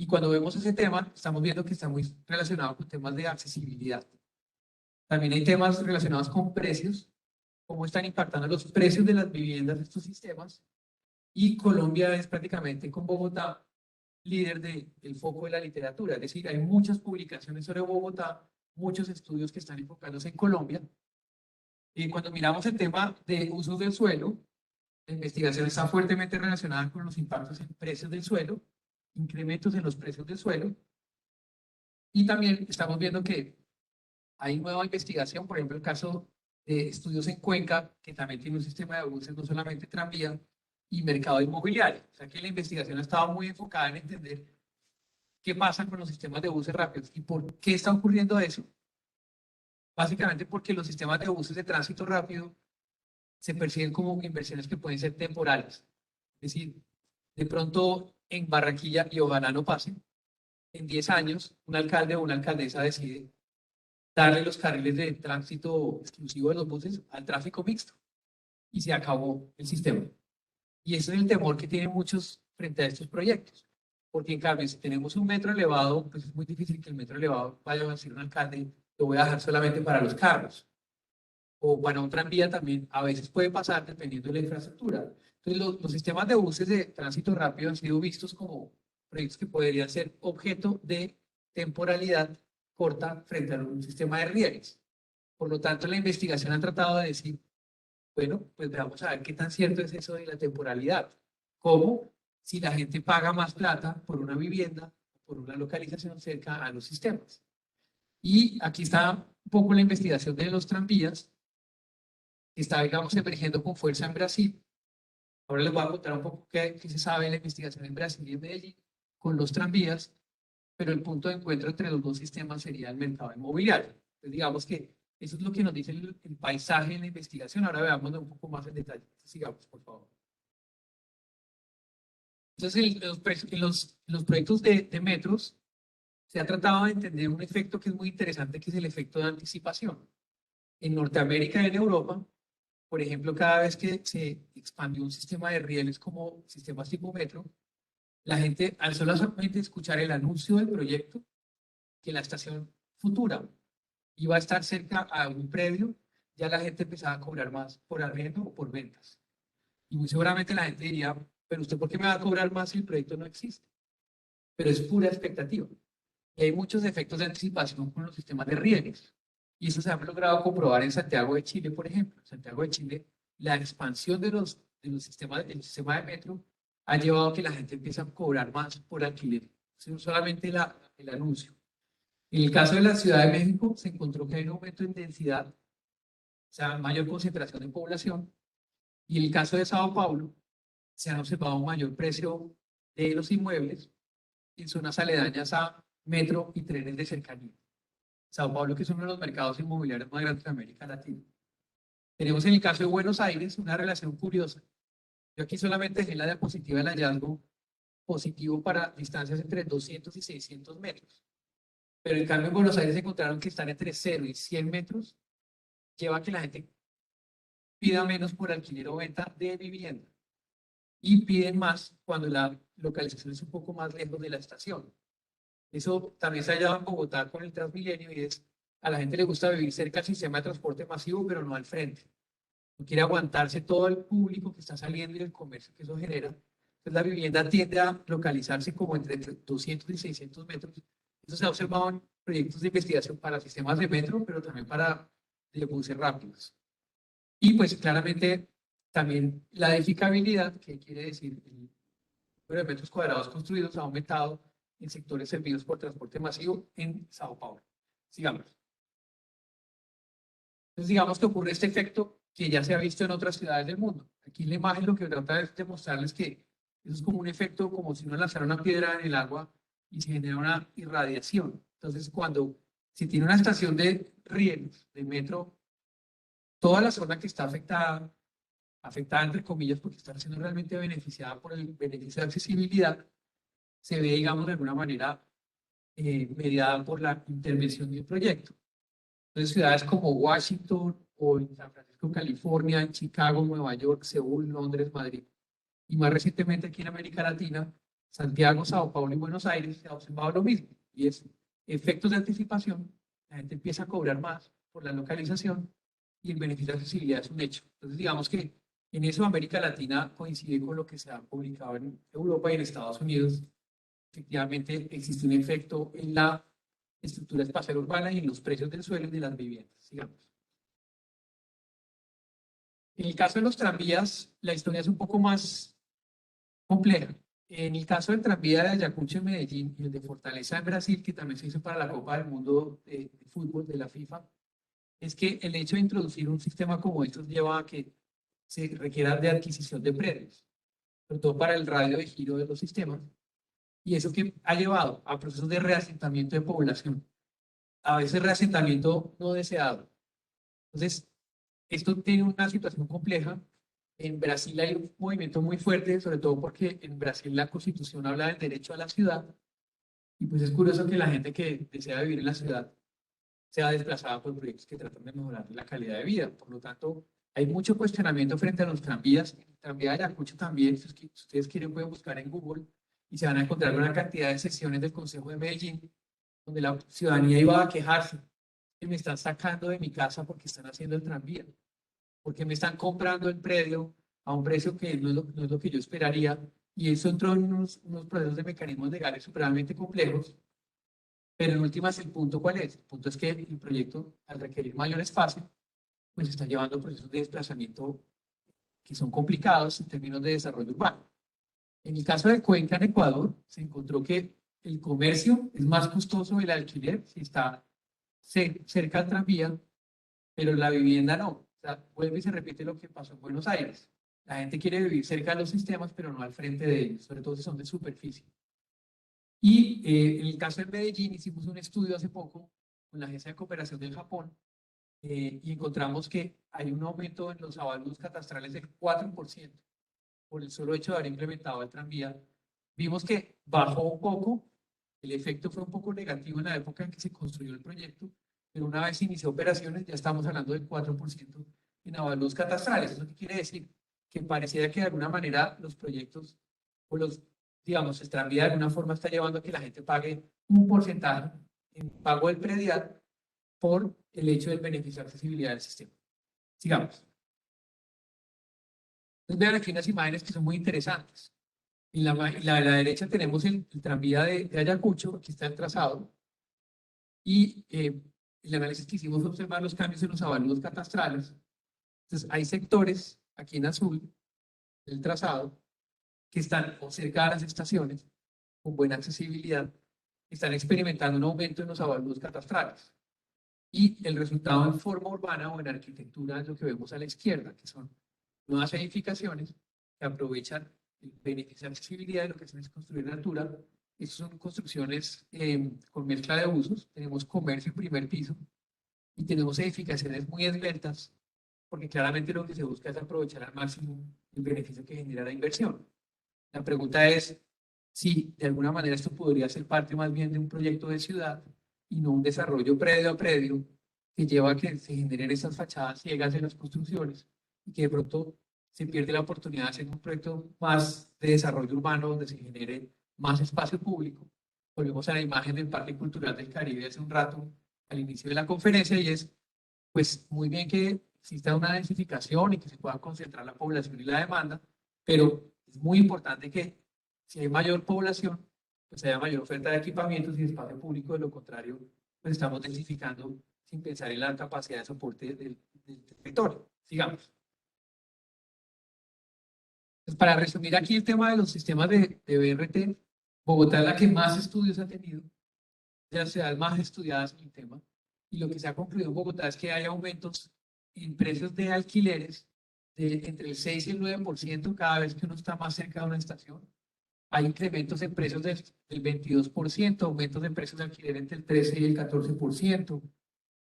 Y cuando vemos ese tema, estamos viendo que está muy relacionado con temas de accesibilidad. También hay temas relacionados con precios, cómo están impactando los precios de las viviendas de estos sistemas. Y Colombia es prácticamente con Bogotá líder del foco de la literatura. Es decir, hay muchas publicaciones sobre Bogotá, muchos estudios que están enfocándose en Colombia. Y cuando miramos el tema de usos del suelo, la investigación está fuertemente relacionada con los impactos en precios del suelo, incrementos en los precios del suelo. Y también estamos viendo que hay nueva investigación, por ejemplo, el caso de estudios en Cuenca, que también tiene un sistema de buses, no solamente tranvía, y mercado inmobiliario. O sea que la investigación ha estado muy enfocada en entender qué pasa con los sistemas de buses rápidos y por qué está ocurriendo eso. Básicamente porque los sistemas de buses de tránsito rápido se perciben como inversiones que pueden ser temporales. Es decir, de pronto en Barranquilla, y ojalá no pase, en 10 años un alcalde o una alcaldesa decide darle los carriles de tránsito exclusivo de los buses al tráfico mixto y se acabó el sistema. Y ese es el temor que tienen muchos frente a estos proyectos. Porque en cambio, si tenemos un metro elevado, pues es muy difícil que el metro elevado vaya a decir un alcalde, lo voy a dejar solamente para los carros. O para un tranvía también a veces puede pasar dependiendo de la infraestructura. Entonces, los sistemas de buses de tránsito rápido han sido vistos como proyectos que podrían ser objeto de temporalidad corta frente a un sistema de rieles. Por lo tanto, la investigación ha tratado de decir, bueno, pues veamos a ver qué tan cierto es eso de la temporalidad. ¿Cómo? Si la gente paga más plata por una vivienda, por una localización cerca a los sistemas. Y aquí está un poco la investigación de los tranvías, que está, digamos, emergiendo con fuerza en Brasil. Ahora les voy a contar un poco qué se sabe de la investigación en Brasil y en Medellín con los tranvías, pero el punto de encuentro entre los dos sistemas sería el mercado inmobiliario. Entonces, digamos que eso es lo que nos dice el paisaje en la investigación. Ahora veamos un poco más en detalle. Sigamos, por favor. Entonces, en los proyectos de metros se ha tratado de entender un efecto que es muy interesante, que es el efecto de anticipación. En Norteamérica y en Europa, por ejemplo, cada vez que se expandió un sistema de rieles como sistemas tipo metro, la gente, al solamente escuchar el anuncio del proyecto, que la estación futura iba a estar cerca a un predio, ya la gente empezaba a cobrar más por arriendo o por ventas. Y muy seguramente la gente diría, pero ¿usted por qué me va a cobrar más si el proyecto no existe? Pero es pura expectativa. Y hay muchos efectos de anticipación con los sistemas de rieles. Y eso se ha logrado comprobar en Santiago de Chile, por ejemplo. En Santiago de Chile, la expansión de los sistemas, del sistema de metro ha llevado a que la gente empiece a cobrar más por alquiler. No solamente el anuncio. En el caso de la Ciudad de México, se encontró que hay un aumento en densidad, o sea, mayor concentración de población. Y en el caso de Sao Paulo, se han observado un mayor precio de los inmuebles en zonas aledañas a metro y trenes de cercanía. Sao Paulo, que es uno de los mercados inmobiliarios más grandes de América Latina. Tenemos en el caso de Buenos Aires una relación curiosa. Yo aquí solamente dejé la diapositiva del hallazgo positivo para distancias entre 200 y 600 metros. Pero en cambio en Buenos Aires encontraron que están entre 0 y 100 metros, lleva a que la gente pida menos por alquiler o venta de vivienda. Y piden más cuando la localización es un poco más lejos de la estación. Eso también se ha hallado en Bogotá con el Transmilenio y es, a la gente le gusta vivir cerca del sistema de transporte masivo, pero no al frente. No quiere aguantarse todo el público que está saliendo y el comercio que eso genera. Entonces la vivienda tiende a localizarse como entre 200 y 600 metros. Eso se ha observado en proyectos de investigación para sistemas de metro, pero también para de buses rápidos. Y pues claramente también la edificabilidad, que quiere decir el número de metros cuadrados construidos, ha aumentado en sectores servidos por transporte masivo en Sao Paulo. Sigamos. Entonces, digamos que ocurre este efecto que ya se ha visto en otras ciudades del mundo. Aquí en la imagen lo que trata es de mostrarles que eso es como un efecto, como si uno lanzara una piedra en el agua y se genera una irradiación. Entonces, cuando se tiene una estación de rieles, de metro, toda la zona que está afectada entre comillas, porque está siendo realmente beneficiada por el beneficio de accesibilidad, se ve, digamos, de alguna manera mediada por la intervención del proyecto. Entonces, ciudades como Washington o en San Francisco, California, en Chicago, Nueva York, Seúl, Londres, Madrid, y más recientemente aquí en América Latina, Santiago, Sao Paulo y Buenos Aires se ha observado lo mismo, y es efectos de anticipación. La gente empieza a cobrar más por la localización y el beneficio de accesibilidad es un hecho. Entonces, digamos que en eso América Latina coincide con lo que se ha publicado en Europa y en Estados Unidos. Efectivamente, existe un efecto en la estructura espacial urbana y en los precios del suelo y de las viviendas, digamos. En el caso de los tranvías, la historia es un poco más compleja. En el caso del tranvía de Ayacucho en Medellín y el de Fortaleza en Brasil, que también se hizo para la Copa del Mundo de Fútbol de la FIFA, es que el hecho de introducir un sistema como estos lleva a que se requiera de adquisición de predios, sobre todo para el radio de giro de los sistemas, y eso que ha llevado a procesos de reasentamiento de población, a veces reasentamiento no deseado. Entonces, esto tiene una situación compleja. En Brasil hay un movimiento muy fuerte, sobre todo porque en Brasil la constitución habla del derecho a la ciudad, y pues es curioso que la gente que desea vivir en la ciudad sea desplazada por proyectos que tratan de mejorar la calidad de vida. Por lo tanto, hay mucho cuestionamiento frente a los tranvías. El tranvía de Ayacucho también, si ustedes quieren, pueden buscar en Google y se van a encontrar una cantidad de sesiones del Consejo de Medellín donde la ciudadanía iba a quejarse que me están sacando de mi casa porque están haciendo el tranvía, porque me están comprando el predio a un precio que no es lo que yo esperaría. Y eso entró en unos procesos de mecanismos legales supremamente complejos. Pero en últimas, ¿el punto cuál es? El punto es que el proyecto, al requerir mayor espacio, pues está llevando procesos de desplazamiento que son complicados en términos de desarrollo urbano. En el caso de Cuenca, en Ecuador, se encontró que el comercio es más costoso el alquiler si está cerca al tranvía, pero la vivienda no. O sea, vuelve y se repite lo que pasó en Buenos Aires. La gente quiere vivir cerca de los sistemas, pero no al frente de ellos, sobre todo si son de superficie. Y en el caso de Medellín, hicimos un estudio hace poco con la Agencia de Cooperación del Japón y encontramos que hay un aumento en los avalúos catastrales del 4% por el solo hecho de haber implementado el tranvía. Vimos que bajó un poco, el efecto fue un poco negativo en la época en que se construyó el proyecto, pero una vez inició operaciones ya estamos hablando del 4% en avalúos catastrales. ¿Eso qué quiere decir? Que pareciera que de alguna manera los proyectos o los, digamos, el tranvía de alguna forma está llevando a que la gente pague un porcentaje en pago del predial por el hecho del beneficio de accesibilidad del sistema. Sigamos. Entonces vean aquí unas imágenes que son muy interesantes. En la derecha tenemos el tranvía de Ayacucho, aquí está el trazado, y el análisis que hicimos fue observar los cambios en los avalúos catastrales. Entonces hay sectores, aquí en azul, del trazado, que están cerca de las estaciones, con buena accesibilidad, están experimentando un aumento en los avalúos catastrales. Y el resultado en forma urbana o en arquitectura es lo que vemos a la izquierda, que son nuevas edificaciones que aprovechan el beneficio de accesibilidad de lo que se es construir en altura. Estas son construcciones con mezcla de usos. Tenemos comercio en primer piso y tenemos edificaciones muy esbeltas, porque claramente lo que se busca es aprovechar al máximo el beneficio que genera la inversión. La pregunta es si de alguna manera esto podría ser parte más bien de un proyecto de ciudad y no un desarrollo predio a predio que lleva a que se generen esas fachadas ciegas en las construcciones y que de pronto se pierde la oportunidad de hacer un proyecto más de desarrollo urbano donde se genere más espacio público. Volvemos a la imagen del Parque Cultural del Caribe hace un rato al inicio de la conferencia y es, pues muy bien que exista una densificación y que se pueda concentrar la población y la demanda, pero es muy importante que si hay mayor población, pues haya mayor oferta de equipamientos y de espacio público. De lo contrario, pues estamos densificando sin pensar en la capacidad de soporte del territorio. Sigamos. Pues para resumir aquí el tema de los sistemas de BRT, Bogotá es la que más estudios ha tenido, de las ciudades más estudiadas en el tema, y lo que se ha concluido en Bogotá es que hay aumentos en precios de alquileres de entre el 6 y el 9% cada vez que uno está más cerca de una estación. Hay incrementos en precios del 22%, aumentos en precios de alquiler entre el 13 y el 14%,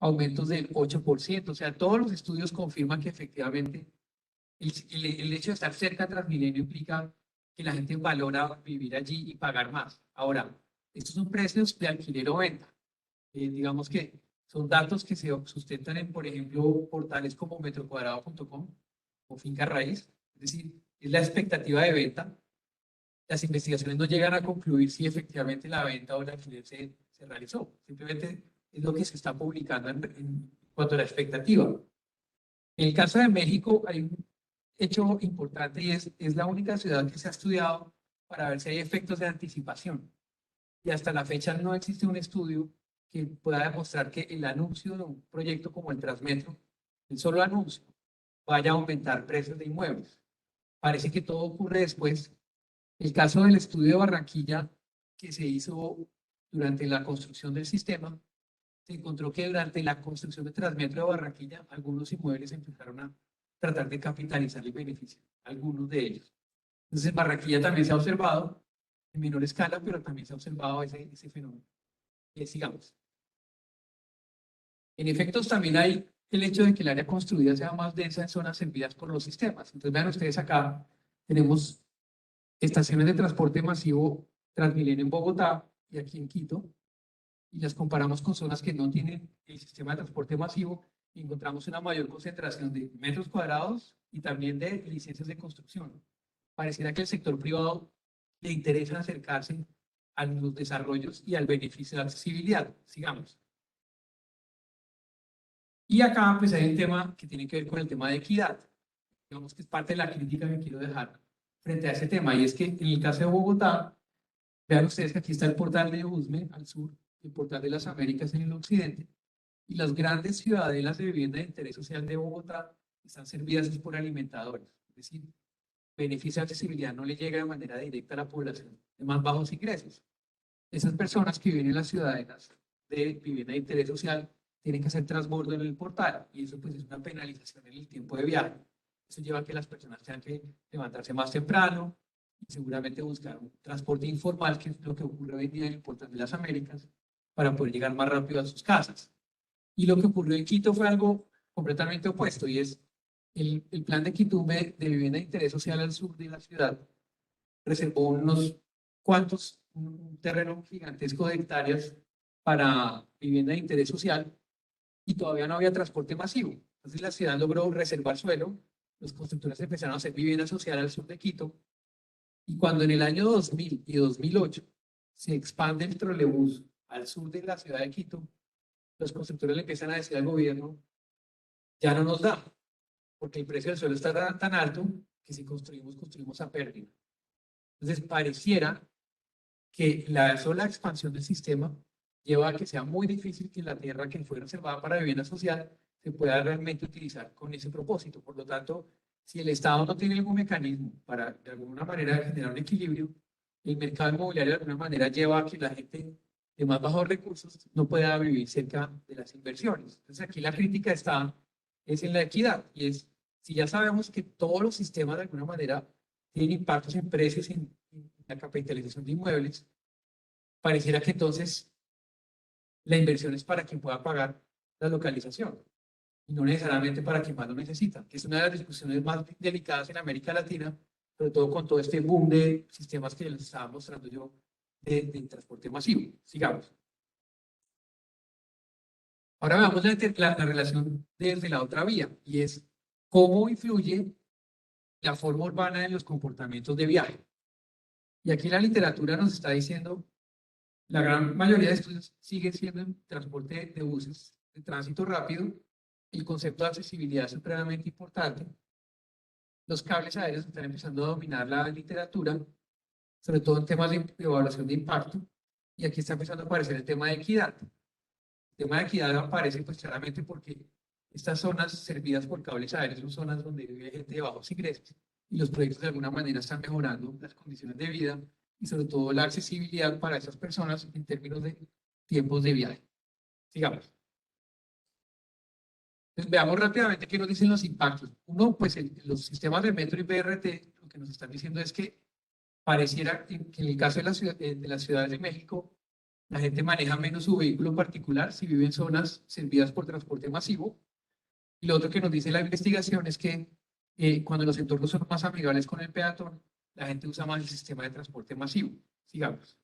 aumentos del 8%. O sea, todos los estudios confirman que efectivamente el hecho de estar cerca de Transmilenio implica que la gente valora vivir allí y pagar más. Ahora, estos son precios de alquiler o venta. Digamos que son datos que se sustentan en, por ejemplo, portales como metrocuadrado.com o Finca Raíz. Es decir, es la expectativa de venta. las investigaciones no llegan a concluir si efectivamente la venta o el alquiler se realizó. Simplemente es lo que se está publicando en cuanto a la expectativa. En el caso de México hay un hecho importante y es la única ciudad que se ha estudiado para ver si hay efectos de anticipación. Y hasta la fecha no existe un estudio que pueda demostrar que el anuncio de un proyecto como el Transmetro, el solo anuncio, vaya a aumentar precios de inmuebles. Parece que todo ocurre después. El caso del estudio de Barranquilla que se hizo durante la construcción del sistema, se encontró que durante la construcción del Transmetro de Barranquilla, algunos inmuebles empezaron a tratar de capitalizar el beneficio, algunos de ellos. Entonces, en Barranquilla también se ha observado, en menor escala, pero también se ha observado ese fenómeno. Sigamos. En efectos, también hay el hecho de que el área construida sea más densa en zonas servidas por los sistemas. Entonces, vean ustedes acá, tenemos estaciones de transporte masivo Transmilenio en Bogotá y aquí en Quito, y las comparamos con zonas que no tienen el sistema de transporte masivo, y encontramos una mayor concentración de metros cuadrados y también de licencias de construcción. Pareciera que el sector privado le interesa acercarse a los desarrollos y al beneficio de la accesibilidad. Sigamos. Y acá pues hay un tema que tiene que ver con el tema de equidad. Digamos que es parte de la crítica que quiero dejar frente a ese tema, y es que en el caso de Bogotá, vean ustedes que aquí está el portal de Usme al sur, el portal de las Américas en el occidente, y las grandes ciudadelas de vivienda de interés social de Bogotá están servidas por alimentadores, es decir, beneficio de accesibilidad no le llega de manera directa a la población de más bajos ingresos. Esas personas que viven en las ciudadelas de vivienda de interés social tienen que hacer transbordo en el portal, y eso pues es una penalización en el tiempo de viaje. Eso lleva a que las personas tengan que levantarse más temprano y seguramente buscar un transporte informal, que es lo que ocurre hoy en día en el portal de las Américas, para poder llegar más rápido a sus casas. Y lo que ocurrió en Quito fue algo completamente opuesto, y es el plan de Quitume de vivienda de interés social al sur de la ciudad reservó unos cuantos, un terreno gigantesco de hectáreas para vivienda de interés social, y todavía no había transporte masivo. Entonces la ciudad logró reservar suelo, los constructores empezaron a hacer vivienda social al sur de Quito, y cuando en el año 2000 y 2008 se expande el trolebús al sur de la ciudad de Quito, los constructores le empiezan a decir al gobierno, ya no nos da, porque el precio del suelo está tan alto que si construimos a pérdida. Entonces pareciera que la sola expansión del sistema lleva a que sea muy difícil que la tierra que fue reservada para vivienda social se pueda realmente utilizar con ese propósito. Por lo tanto, si el Estado no tiene algún mecanismo para de alguna manera generar un equilibrio, el mercado inmobiliario de alguna manera lleva a que la gente de más bajos recursos no pueda vivir cerca de las inversiones. Entonces aquí la crítica es en la equidad, y es, si ya sabemos que todos los sistemas de alguna manera tienen impactos en precios, en la capitalización de inmuebles, pareciera que entonces la inversión es para quien pueda pagar la localización y no necesariamente para quien más lo necesita, que es una de las discusiones más delicadas en América Latina, sobre todo con todo este boom de sistemas que les estaba mostrando yo de transporte masivo. Sigamos. Ahora veamos la relación desde la otra vía, y es cómo influye la forma urbana en los comportamientos de viaje. Y aquí la literatura nos está diciendo, la gran mayoría de estudios siguen siendo en transporte de buses de tránsito rápido. El concepto de accesibilidad es supremamente importante. Los cables aéreos están empezando a dominar la literatura, sobre todo en temas de evaluación de impacto, y aquí está empezando a aparecer el tema de equidad. El tema de equidad aparece pues claramente porque estas zonas servidas por cables aéreos son zonas donde vive gente de bajos ingresos, y los proyectos de alguna manera están mejorando las condiciones de vida y sobre todo la accesibilidad para esas personas en términos de tiempos de viaje. Sigamos. Entonces, veamos rápidamente qué nos dicen los impactos. Uno, pues los sistemas de metro y BRT, lo que nos están diciendo es que pareciera que en el caso de las ciudades de México, la gente maneja menos su vehículo particular si vive en zonas servidas por transporte masivo. Y lo otro que nos dice la investigación es que cuando los entornos son más amigables con el peatón, la gente usa más el sistema de transporte masivo. Sigamos.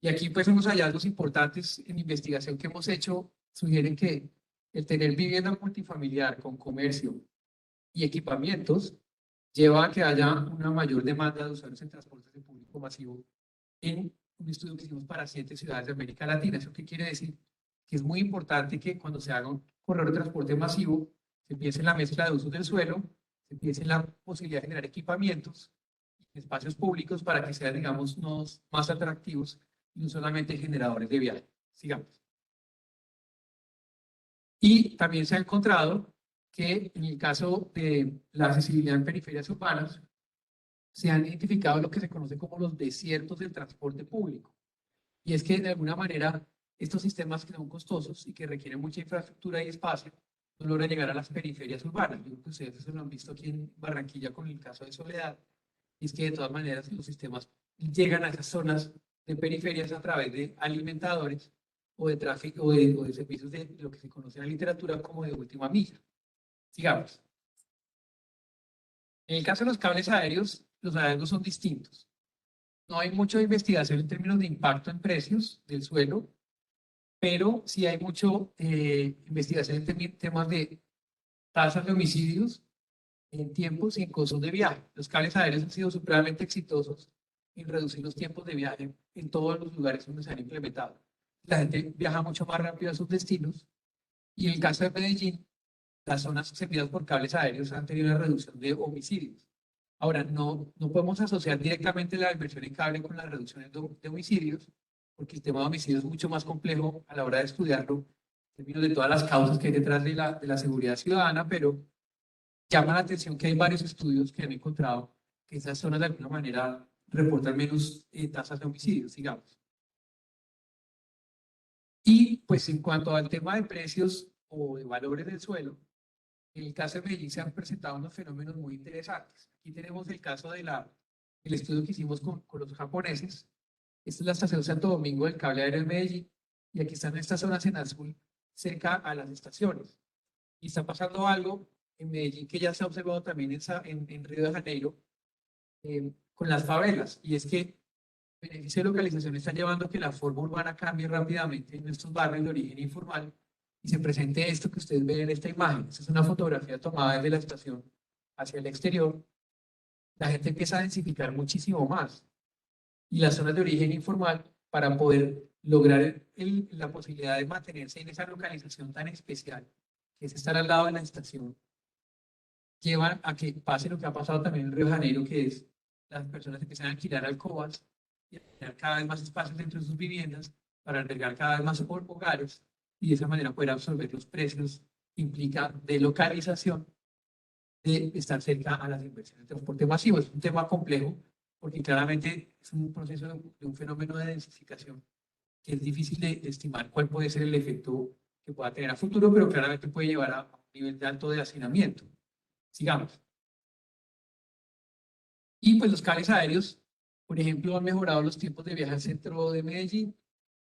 Y aquí pues unos hallazgos importantes en investigación que hemos hecho sugieren que el tener vivienda multifamiliar con comercio y equipamientos lleva a que haya una mayor demanda de usuarios en transportes de público masivo en un estudio que hicimos para 7 ciudades de América Latina. ¿Eso qué quiere decir? Que es muy importante que cuando se haga un corredor de transporte masivo, se piense en la mezcla de usos del suelo, se piense en la posibilidad de generar equipamientos, espacios públicos para que sean, digamos, nodos más atractivos y no solamente generadores de viaje. Sigamos. Y también se ha encontrado que en el caso de la accesibilidad en periferias urbanas, se han identificado lo que se conoce como los desiertos del transporte público. Y es que de alguna manera estos sistemas que son costosos y que requieren mucha infraestructura y espacio no logran llegar a las periferias urbanas. Yo creo que ustedes eso lo han visto aquí en Barranquilla con el caso de Soledad. Y es que de todas maneras los sistemas llegan a esas zonas de periferias a través de alimentadores o de tráfico o de servicios de lo que se conoce en la literatura como de última milla. Sigamos. En el caso de los cables aéreos, los hallazgos son distintos. No hay mucha investigación en términos de impacto en precios del suelo, pero sí hay mucha investigación en temas de tasas de homicidios en tiempos y en costos de viaje. Los cables aéreos han sido supremamente exitosos en reducir los tiempos de viaje en todos los lugares donde se han implementado. La gente viaja mucho más rápido a sus destinos y en el caso de Medellín, las zonas servidas por cables aéreos han tenido una reducción de homicidios. Ahora, no podemos asociar directamente la inversión en cable con las reducciones de homicidios, porque el tema de homicidios es mucho más complejo a la hora de estudiarlo, en términos de todas las causas que hay detrás de la seguridad ciudadana, pero llama la atención que hay varios estudios que han encontrado que esas zonas de alguna manera reportan menos tasas de homicidios, digamos. Y pues en cuanto al tema de precios o de valores del suelo, en el caso de Medellín se han presentado unos fenómenos muy interesantes. Aquí tenemos el caso de el estudio que hicimos con los japoneses. Esta es la estación Santo Domingo del cable aéreo de Medellín. Y aquí están estas zonas en azul cerca a las estaciones. Y está pasando algo en Medellín que ya se ha observado también en Río de Janeiro con las favelas. Y es que el beneficio de localización está llevando a que la forma urbana cambie rápidamente en estos barrios de origen informal y se presente esto que ustedes ven en esta imagen. Esta es una fotografía tomada desde la estación hacia el exterior. La gente empieza a densificar muchísimo más. Y las zonas de origen informal, para poder lograr la posibilidad de mantenerse en esa localización tan especial, que es estar al lado de la estación, llevan a que pase lo que ha pasado también en Río de Janeiro, que es las personas empiezan a alquilar alcobas y a tener cada vez más espacios dentro de sus viviendas para albergar cada vez más hogares y de esa manera poder absorber los precios que implica de localización de estar cerca a las inversiones de transporte masivo. Es un tema complejo porque claramente es un proceso de un fenómeno de densificación que es difícil de estimar cuál puede ser el efecto que pueda tener a futuro, pero claramente puede llevar a un nivel de alto de hacinamiento. Sigamos. Y pues los cables aéreos, por ejemplo, han mejorado los tiempos de viaje al centro de Medellín.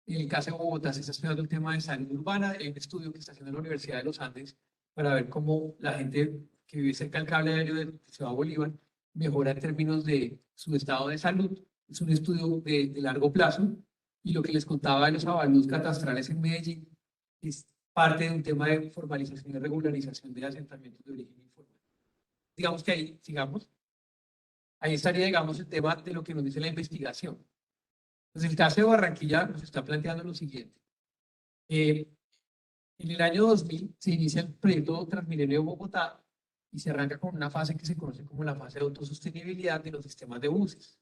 En el caso de Bogotá se está estudiando el tema de salud urbana. Hay un estudio que está haciendo la Universidad de los Andes para ver cómo la gente que vive cerca del cable aéreo de Ciudad Bolívar mejora en términos de su estado de salud. Es un estudio de largo plazo. Y lo que les contaba de los avalos catastrales en Medellín es parte de un tema de formalización y regularización de asentamientos de origen informal. Digamos que ahí, sigamos. Ahí estaría, digamos, el tema de lo que nos dice la investigación. Entonces, el caso de Barranquilla nos está planteando lo siguiente. En el año 2000 se inicia el proyecto Transmilenio de Bogotá y se arranca con una fase que se conoce como la fase de autosostenibilidad de los sistemas de buses.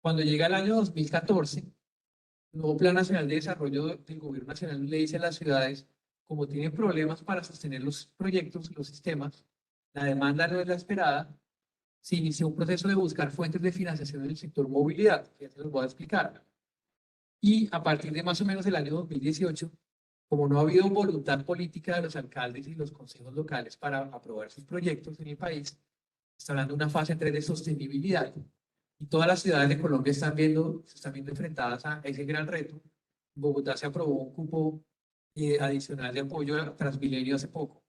Cuando llega el año 2014, el nuevo Plan Nacional de Desarrollo del Gobierno Nacional le dice a las ciudades, como tienen problemas para sostener los proyectos, los sistemas, la demanda no es la esperada, se inició un proceso de buscar fuentes de financiación en el sector movilidad, que ya se los voy a explicar. Y a partir de más o menos el año 2018, como no ha habido voluntad política de los alcaldes y los consejos locales para aprobar sus proyectos en el país, está hablando de una fase 3 de sostenibilidad. Y todas las ciudades de Colombia se están viendo enfrentadas a ese gran reto. En Bogotá se aprobó un cupo adicional de apoyo a Transmilenio hace poco.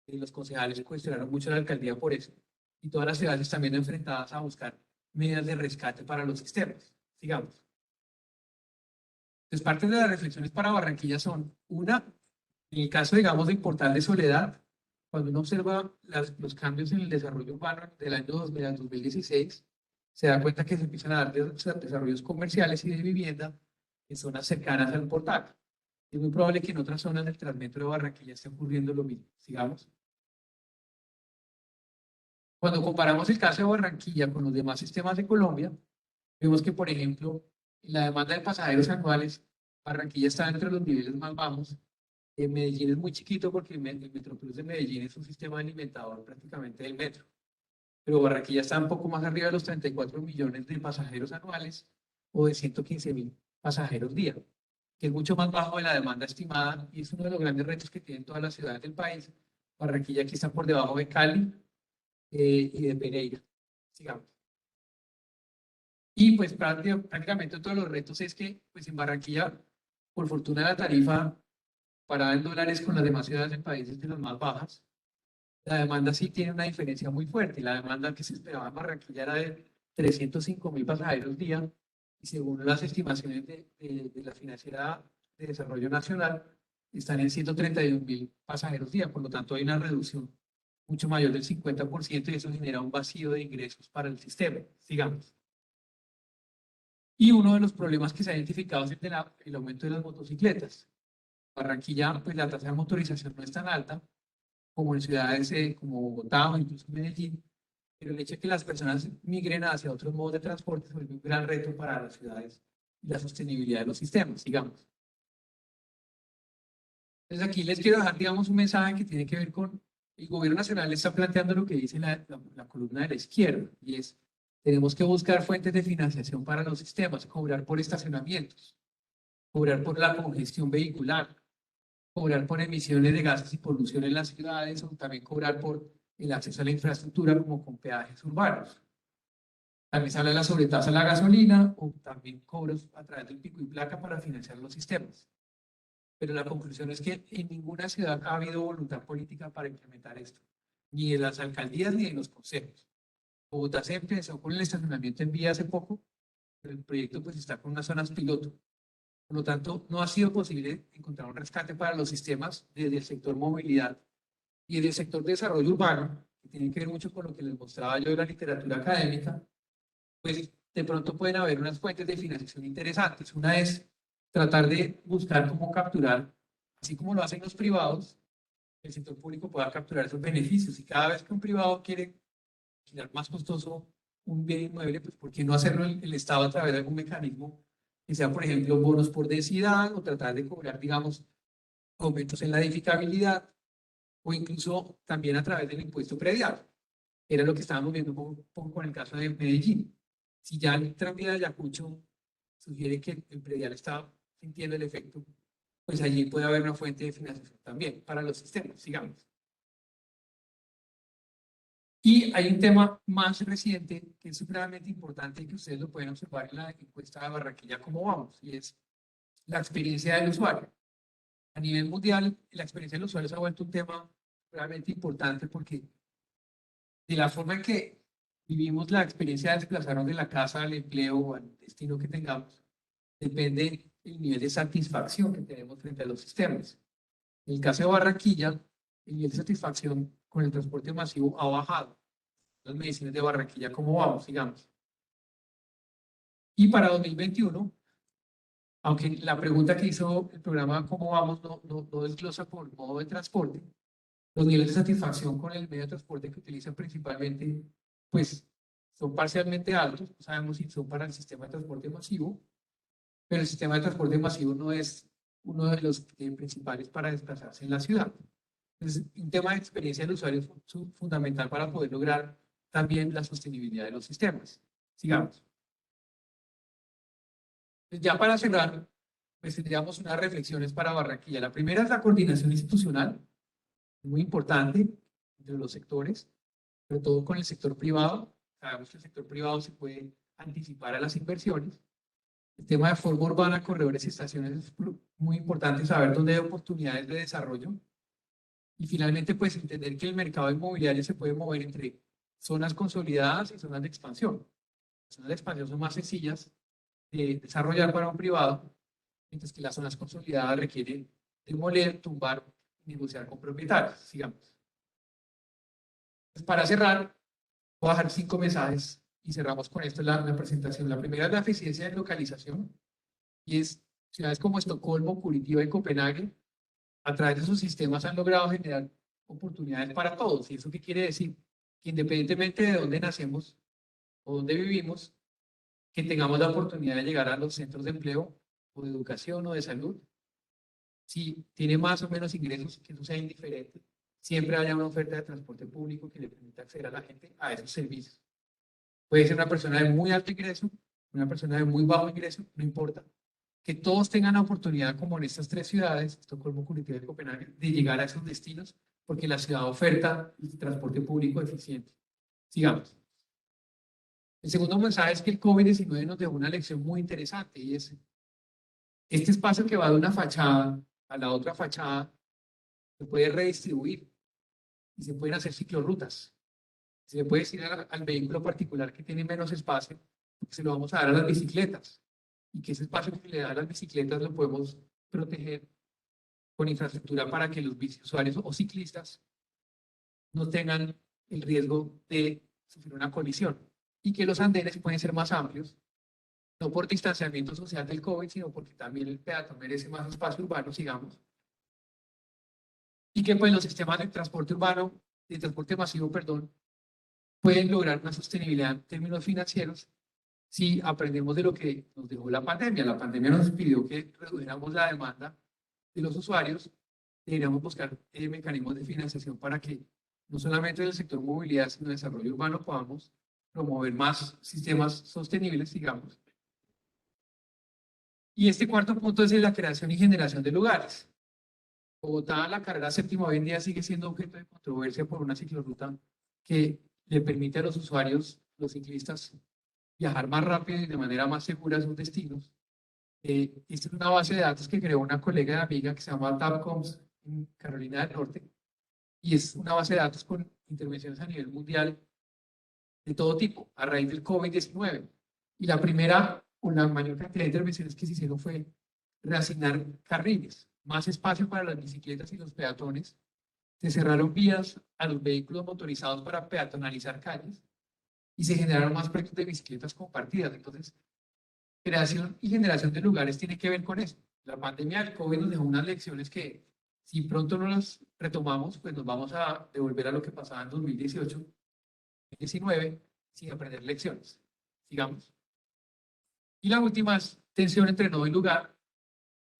Y los concejales cuestionaron mucho a la alcaldía por eso. Y todas las ciudades están viendo enfrentadas a buscar medidas de rescate para los sistemas. Sigamos. Entonces, parte de las reflexiones para Barranquilla son, una, en el caso, digamos, del portal de Soledad, cuando uno observa los cambios en el desarrollo urbano del año 2000 al 2016, se da cuenta que se empiezan a dar desarrollos comerciales y de vivienda en zonas cercanas al portal. Es muy probable que en otras zonas del Transmetro de Barranquilla esté ocurriendo lo mismo. Sigamos. Cuando comparamos el caso de Barranquilla con los demás sistemas de Colombia, vemos que, por ejemplo, en la demanda de pasajeros anuales, Barranquilla está entre los niveles más bajos. Medellín es muy chiquito porque el Metroplus de Medellín es un sistema alimentador prácticamente del metro. Pero Barranquilla está un poco más arriba de los 34 millones de pasajeros anuales o de 115.000 pasajeros día, que es mucho más bajo de la demanda estimada y es uno de los grandes retos que tienen todas las ciudades del país. Barranquilla aquí está por debajo de Cali y de Pereira. Sigamos. Y pues prácticamente todos los retos es que pues en Barranquilla, por fortuna la tarifa parada en dólares con las demás ciudades del país es de las más bajas. La demanda sí tiene una diferencia muy fuerte. La demanda que se esperaba en Barranquilla era de 305.000 pasajeros día y según las estimaciones de la Financiera de Desarrollo Nacional están en 131.000 pasajeros día. Por lo tanto, hay una reducción mucho mayor del 50% y eso genera un vacío de ingresos para el sistema. Sigamos. Y uno de los problemas que se ha identificado es el aumento de las motocicletas. Barranquilla, pues la tasa de motorización no es tan alta como en ciudades como Bogotá o incluso Medellín, pero el hecho de que las personas migren hacia otros modos de transporte es un gran reto para las ciudades y la sostenibilidad de los sistemas, digamos. Entonces aquí les quiero dejar, digamos, un mensaje que tiene que ver con el gobierno nacional está planteando lo que dice la columna de la izquierda, y es, tenemos que buscar fuentes de financiación para los sistemas, cobrar por estacionamientos, cobrar por la congestión vehicular, cobrar por emisiones de gases y polución en las ciudades, o también cobrar por el acceso a la infraestructura como con peajes urbanos. También se habla de la sobretasa a la gasolina o también cobros a través del pico y placa para financiar los sistemas. Pero la conclusión es que en ninguna ciudad ha habido voluntad política para implementar esto, ni en las alcaldías ni en los consejos. Bogotá se empezó con el estacionamiento en vía hace poco, pero el proyecto pues está con unas zonas piloto. Por lo tanto, no ha sido posible encontrar un rescate para los sistemas desde el sector movilidad y desde el sector de desarrollo urbano, que tiene que ver mucho con lo que les mostraba yo de la literatura académica, pues de pronto pueden haber unas fuentes de financiación interesantes. Una es tratar de buscar cómo capturar, así como lo hacen los privados, el sector público pueda capturar esos beneficios. Y cada vez que un privado quiere alquilar más costoso un bien inmueble, pues ¿por qué no hacerlo el Estado a través de algún mecanismo que sea, por ejemplo, bonos por densidad o tratar de cobrar, digamos, aumentos en la edificabilidad o incluso también a través del impuesto predial? Era lo que estábamos viendo un poco con el caso de Medellín. Si ya el tranvía de Ayacucho sugiere que el predial está sintiendo el efecto, pues allí puede haber una fuente de financiación también para los sistemas, sigamos. Y hay un tema más reciente que es supremamente importante y que ustedes lo pueden observar en la encuesta de Barranquilla, cómo vamos, y es la experiencia del usuario. A nivel mundial, la experiencia del usuario se ha vuelto un tema realmente importante porque de la forma en que vivimos la experiencia de desplazarnos de la casa al empleo o al destino que tengamos, depende el nivel de satisfacción que tenemos frente a los sistemas. En el caso de Barranquilla, el nivel de satisfacción con el transporte masivo ha bajado. Las mediciones de Barranquilla, ¿cómo vamos? Digamos. Y para 2021, aunque la pregunta que hizo el programa ¿Cómo vamos? No desglosa por modo de transporte, los niveles de satisfacción con el medio de transporte que utilizan principalmente, pues son parcialmente altos, no sabemos si son para el sistema de transporte masivo, pero el sistema de transporte masivo no es uno de los principales para desplazarse en la ciudad. Entonces, un tema de experiencia del usuario es fundamental para poder lograr también la sostenibilidad de los sistemas. Sigamos. Ya para cerrar, pues tendríamos unas reflexiones para Barranquilla. La primera es la coordinación institucional, muy importante entre los sectores, sobre todo con el sector privado. Sabemos que el sector privado se puede anticipar a las inversiones. El tema de forma urbana, corredores y estaciones es muy importante saber dónde hay oportunidades de desarrollo. Y finalmente, pues entender que el mercado inmobiliario se puede mover entre zonas consolidadas y zonas de expansión. Las zonas de expansión son más sencillas de desarrollar para un privado, mientras que las zonas consolidadas requieren demoler, tumbar y negociar con propietarios, digamos. Para cerrar, voy a dejar 5 mensajes y cerramos con esto la presentación. La primera es la eficiencia de localización y es ciudades como Estocolmo, Curitiba y Copenhague, a través de sus sistemas han logrado generar oportunidades para todos. ¿Y eso qué quiere decir? Que independientemente de dónde nacemos o dónde vivimos, que tengamos la oportunidad de llegar a los centros de empleo o de educación o de salud. Si tiene más o menos ingresos, que eso sea indiferente, siempre haya una oferta de transporte público que le permita acceder a la gente a esos servicios. Puede ser una persona de muy alto ingreso, una persona de muy bajo ingreso, no importa. Que todos tengan la oportunidad, como en estas 3 ciudades, Estocolmo, Curitiba y Copenhague, de llegar a esos destinos, porque la ciudad oferta transporte público eficiente. Sigamos. El segundo mensaje es que el COVID-19 nos dejó una lección muy interesante y es este espacio que va de una fachada a la otra fachada se puede redistribuir y se pueden hacer ciclorrutas. Se le puede decir al vehículo particular que tiene menos espacio, porque se lo vamos a dar a las bicicletas y que ese espacio que le da a las bicicletas lo podemos proteger con infraestructura para que los usuarios o ciclistas no tengan el riesgo de sufrir una colisión y que los andenes pueden ser más amplios, no por distanciamiento social del COVID, sino porque también el peatón merece más espacio urbano, sigamos, y que pues los sistemas de transporte urbano, de transporte masivo, perdón, pueden lograr una sostenibilidad en términos financieros si aprendemos de lo que nos dejó la pandemia. La pandemia nos pidió que redujéramos la demanda de los usuarios, deberíamos buscar mecanismos de financiación para que no solamente en el sector movilidad, sino en el desarrollo urbano podamos promover más sistemas sostenibles, digamos. Y este cuarto punto es la creación y generación de lugares. Bogotá, la carrera séptima hoy en día sigue siendo objeto de controversia por una ciclorruta que le permite a los usuarios, los ciclistas, viajar más rápido y de manera más segura a sus destinos. Esta es una base de datos que creó una colega de amiga que se llama Tabcoms en Carolina del Norte y es una base de datos con intervenciones a nivel mundial de todo tipo a raíz del COVID-19. Y la primera o la mayor cantidad de intervenciones que se hicieron fue reasignar carriles, más espacio para las bicicletas y los peatones. Se cerraron vías a los vehículos motorizados para peatonalizar calles y se generaron más proyectos de bicicletas compartidas. Entonces, creación y generación de lugares tiene que ver con eso. La pandemia del COVID nos dejó unas lecciones que si pronto no las retomamos, pues nos vamos a devolver a lo que pasaba en 2018, 2019, sin aprender lecciones. Sigamos. Y la última es tensión entre nodo y lugar,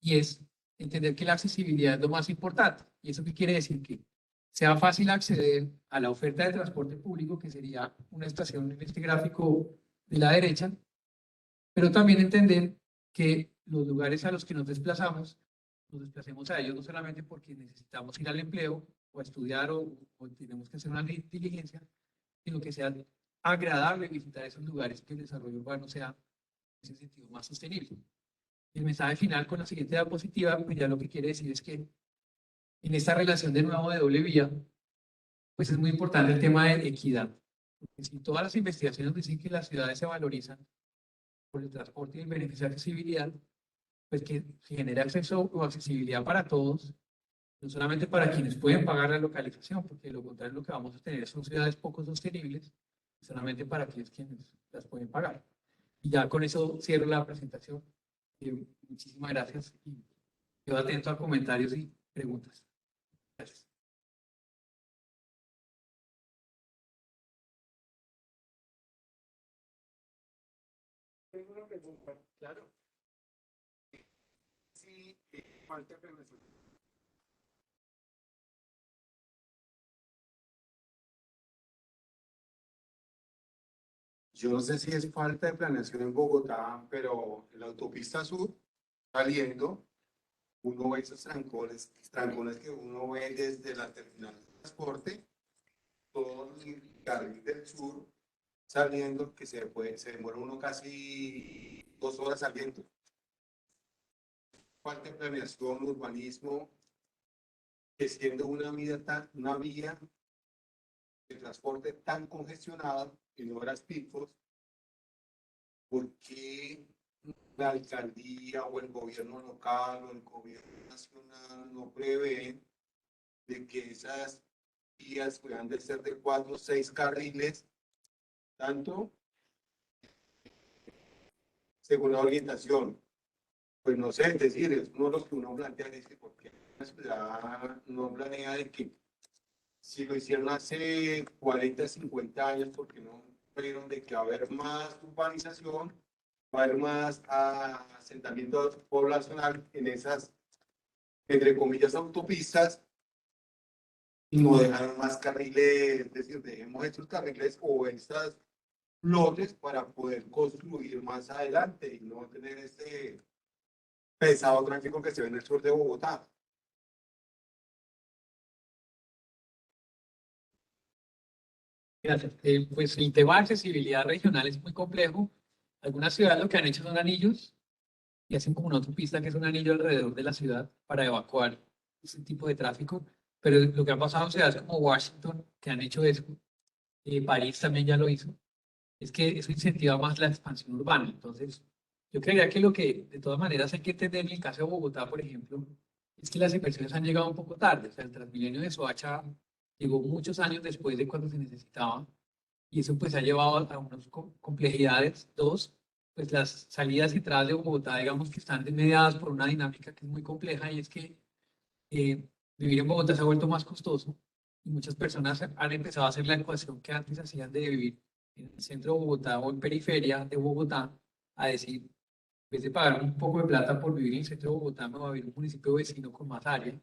y es entender que la accesibilidad es lo más importante. ¿Y eso qué quiere decir? Que sea fácil acceder a la oferta de transporte público, que sería una estación en este gráfico de la derecha, pero también entender que los lugares a los que nos desplacemos a ellos no solamente porque necesitamos ir al empleo o a estudiar o tenemos que hacer una diligencia, sino que sea agradable visitar esos lugares, que el desarrollo urbano sea en ese sentido más sostenible. El mensaje final con la siguiente diapositiva, pues ya lo que quiere decir es que en esta relación de nuevo de doble vía, pues es muy importante el tema de equidad. Porque si todas las investigaciones dicen que las ciudades se valorizan por el transporte y el beneficio de accesibilidad, pues que se genere acceso o accesibilidad para todos, no solamente para quienes pueden pagar la localización, porque de lo contrario lo que vamos a tener son ciudades poco sostenibles, solamente para aquellos quienes las pueden pagar. Y ya con eso cierro la presentación. Muchísimas gracias y quedo atento a comentarios y preguntas. Gracias. Tengo una pregunta, claro. Sí, falta prevención.
Yo no sé si es falta de planeación en Bogotá, pero en la autopista sur, saliendo, uno ve esos trancones que uno ve desde la terminal de transporte, todo el carril del sur, saliendo, que se demora uno casi 2 horas saliendo. Falta de planeación, urbanismo, que siendo una vía de transporte tan congestionada en horas picos, ¿por qué la alcaldía o el gobierno local o el gobierno nacional no prevén de que esas vías puedan de ser de 4 o 6 carriles, tanto según la orientación. Pues no sé, es decir, es uno de los que uno plantea, dice, ¿por qué la ciudad no planea de que si lo hicieron hace 40, 50 años, porque no vieron de que va a haber más urbanización, va a haber más asentamiento poblacional en esas, entre comillas, autopistas, y no dejaron más carriles, es decir, dejemos estos carriles o estas lotes para poder construir más adelante y no tener este pesado tráfico que se ve en el sur de Bogotá.
Gracias. Pues el tema de accesibilidad regional es muy complejo. Algunas ciudades lo que han hecho son anillos y hacen como una autopista que es un anillo alrededor de la ciudad para evacuar ese tipo de tráfico. Pero lo que ha pasado en ciudades como Washington, que han hecho eso, París también ya lo hizo, es que eso incentiva más la expansión urbana. Entonces, yo creería que lo que de todas maneras hay que entender en el caso de Bogotá, por ejemplo, es que las inversiones han llegado un poco tarde. O sea, el Transmilenio de Soacha llegó muchos años después de cuando se necesitaba y eso pues ha llevado a unas complejidades. Dos, pues las salidas y entradas de Bogotá, digamos que están mediadas por una dinámica que es muy compleja y es que eh, vivir en Bogotá se ha vuelto más costoso y muchas personas han empezado a hacer la ecuación que antes hacían de vivir en el centro de Bogotá o en periferia de Bogotá, a decir, en vez de pagar un poco de plata por vivir en el centro de Bogotá, me voy a vivir en un municipio vecino con más área.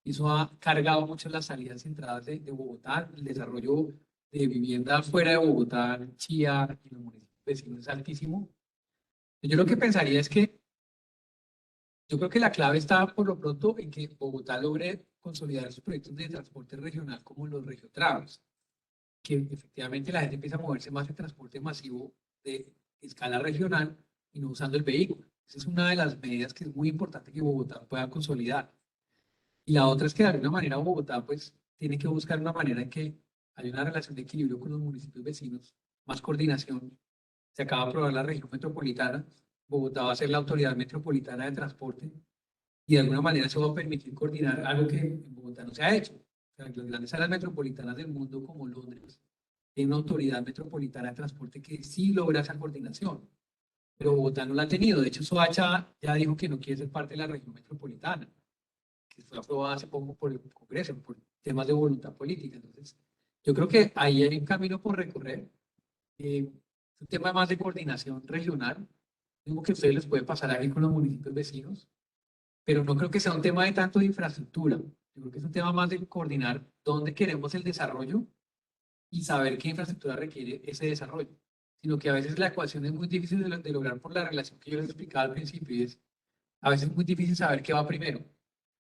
Y eso ha cargado mucho las salidas y entradas de Bogotá, el desarrollo de vivienda fuera de Bogotá, Chía y los municipios vecinos es altísimo. Yo lo que pensaría es que yo creo que la clave está por lo pronto en que Bogotá logre consolidar sus proyectos de transporte regional como los regiotrams, que efectivamente la gente empieza a moverse más en transporte masivo de escala regional y no usando el vehículo. Esa es una de las medidas que es muy importante que Bogotá pueda consolidar. Y la otra es que de alguna manera Bogotá pues tiene que buscar una manera en que haya una relación de equilibrio con los municipios vecinos, más coordinación. Se acaba de aprobar la región metropolitana. Bogotá va a ser la autoridad metropolitana de transporte y de alguna manera eso va a permitir coordinar algo que en Bogotá no se ha hecho. O sea, las grandes áreas metropolitanas del mundo como Londres tienen una autoridad metropolitana de transporte que sí logra esa coordinación, pero Bogotá no la ha tenido. De hecho, Soacha ya dijo que no quiere ser parte de la región metropolitana, que fue aprobada hace poco por el Congreso, por temas de voluntad política. Entonces, yo creo que ahí hay un camino por recorrer. Es un tema más de coordinación regional. Digo que a ustedes les puede pasar ahí con los municipios vecinos, pero no creo que sea un tema de tanto de infraestructura. Yo creo que es un tema más de coordinar dónde queremos el desarrollo y saber qué infraestructura requiere ese desarrollo. Sino que a veces la ecuación es muy difícil de lograr por la relación que yo les explicaba al principio, y es a veces es muy difícil saber qué va primero.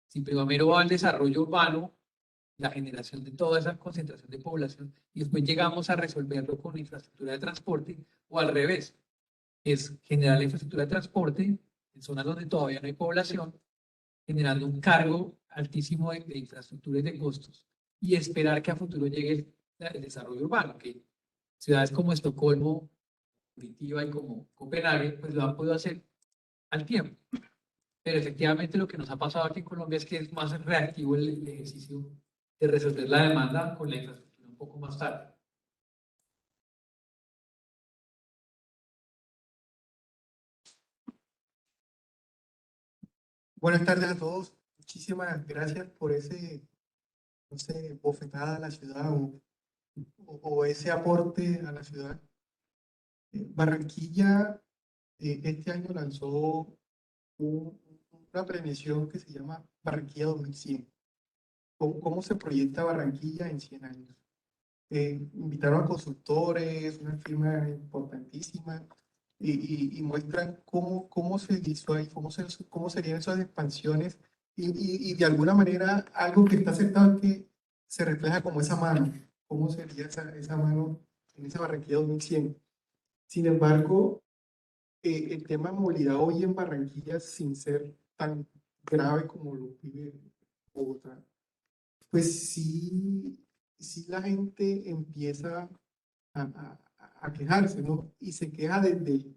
Si primero va el desarrollo urbano, la generación de toda esa concentración de población, y después llegamos a resolverlo con infraestructura de transporte, o al revés, es generar la infraestructura de transporte en zonas donde todavía no hay población, generando un cargo altísimo de infraestructura y de costos, y esperar que a futuro llegue el desarrollo urbano, que ciudades como Estocolmo, Curitiba y como Copenhague, pues lo han podido hacer al tiempo. Pero efectivamente lo que nos ha pasado aquí en Colombia es que es más reactivo el ejercicio de resolver la demanda con la infraestructura un poco más tarde.
Buenas tardes a todos. Muchísimas gracias por ese, no sé, bofetada a la ciudad o ese aporte a la ciudad. Barranquilla este año lanzó una premiación que se llama Barranquilla 2100. ¿Cómo se proyecta Barranquilla en 100 años? Invitaron a consultores, una firma importantísima, y muestran cómo se hizo ahí, cómo serían esas expansiones, y de alguna manera algo que está acertado es que se refleja como esa mano, cómo sería esa mano en esa Barranquilla 2100. Sin embargo, el tema de movilidad hoy en Barranquilla, sin ser tan grave como lo vive Bogotá, pues sí la gente empieza a quejarse, ¿no? Y se queja desde,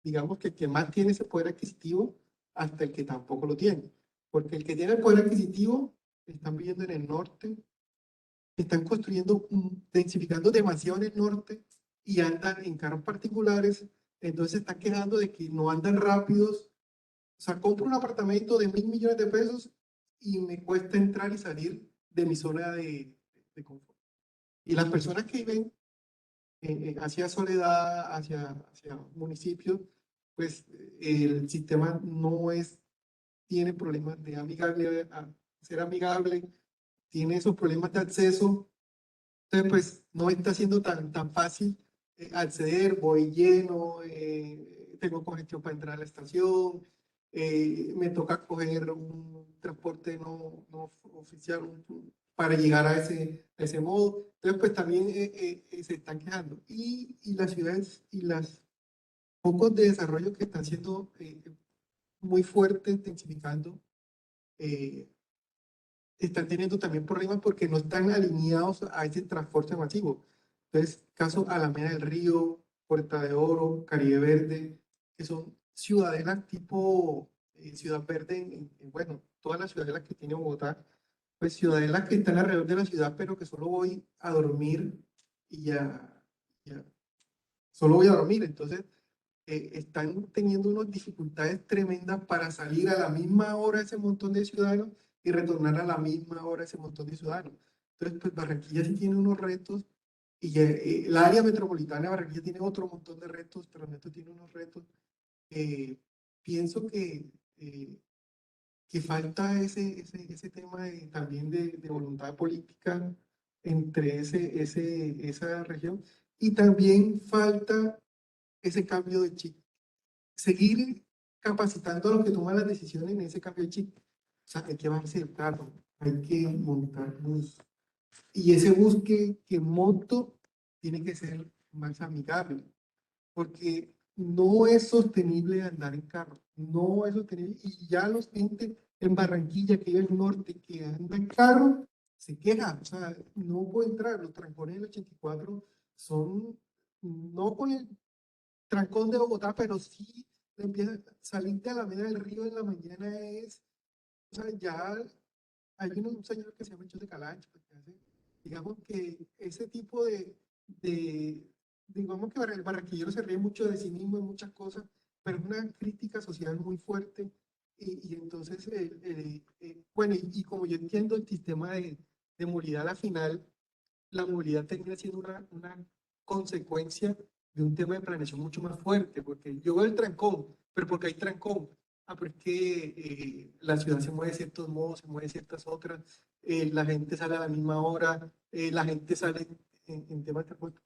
digamos, que el que más tiene ese poder adquisitivo hasta el que tampoco lo tiene. Porque el que tiene el poder adquisitivo están viviendo en el norte están construyendo, densificando demasiado en el norte y andan en carros particulares, entonces se están quejando de que no andan rápidos. O sea, compro un apartamento de 1.000 millones de pesos y me cuesta entrar y salir de mi zona de confort. Y las personas que viven hacia Soledad, hacia municipios, pues el sistema no tiene problemas de amigable, ser amigable, tiene esos problemas de acceso, entonces pues no está siendo tan fácil acceder, voy lleno, tengo congestión para entrar a la estación, me toca coger un transporte no oficial para llegar a ese modo. Entonces, pues también se están quejando. Y las ciudades y las pocos de desarrollo que están siendo muy fuertes, intensificando, están teniendo también problemas porque no están alineados a ese transporte masivo. Entonces, caso Alameda del Río, Puerta de Oro, Caribe Verde, que son ciudadelas tipo Ciudad Verde, bueno, todas las ciudadelas que tiene Bogotá, pues ciudadelas que están alrededor de la ciudad, pero que solo voy a dormir y ya, solo voy a dormir. Entonces, están teniendo unas dificultades tremendas para salir a la misma hora ese montón de ciudadanos y retornar a la misma hora ese montón de ciudadanos. Entonces, pues Barranquilla sí tiene unos retos y el área metropolitana de Barranquilla tiene otro montón de retos, pero esto tiene unos retos. Pienso que falta ese tema también de voluntad política entre esa región y también falta ese cambio de chip, seguir capacitando a los que toman las decisiones en ese cambio de chip. O sea, hay que bajarse el carro, hay que montar bus. Y ese bus que monto tiene que ser más amigable, porque no es sostenible andar en carro, no es sostenible. Y ya los gente en Barranquilla, que vive el norte, que anda en carro, se quejan. O sea, no puede entrar. Los trancones del 84 son, no con el trancón de Bogotá, pero sí empieza a salir de Alameda del Río en la mañana o sea, ya hay un señor que se llama José Calancho, digamos que ese tipo digamos que el barranquillero se ríe mucho de sí mismo en muchas cosas, pero es una crítica social muy fuerte y entonces, bueno, y como yo entiendo el sistema de movilidad, a la final, la movilidad termina siendo una consecuencia de un tema de planeación mucho más fuerte, porque yo veo el trancón, pero porque hay trancón. Pero es que la ciudad se mueve de ciertos modos, se mueve de ciertas otras, la gente sale a la misma hora, la gente sale en temas de transporte.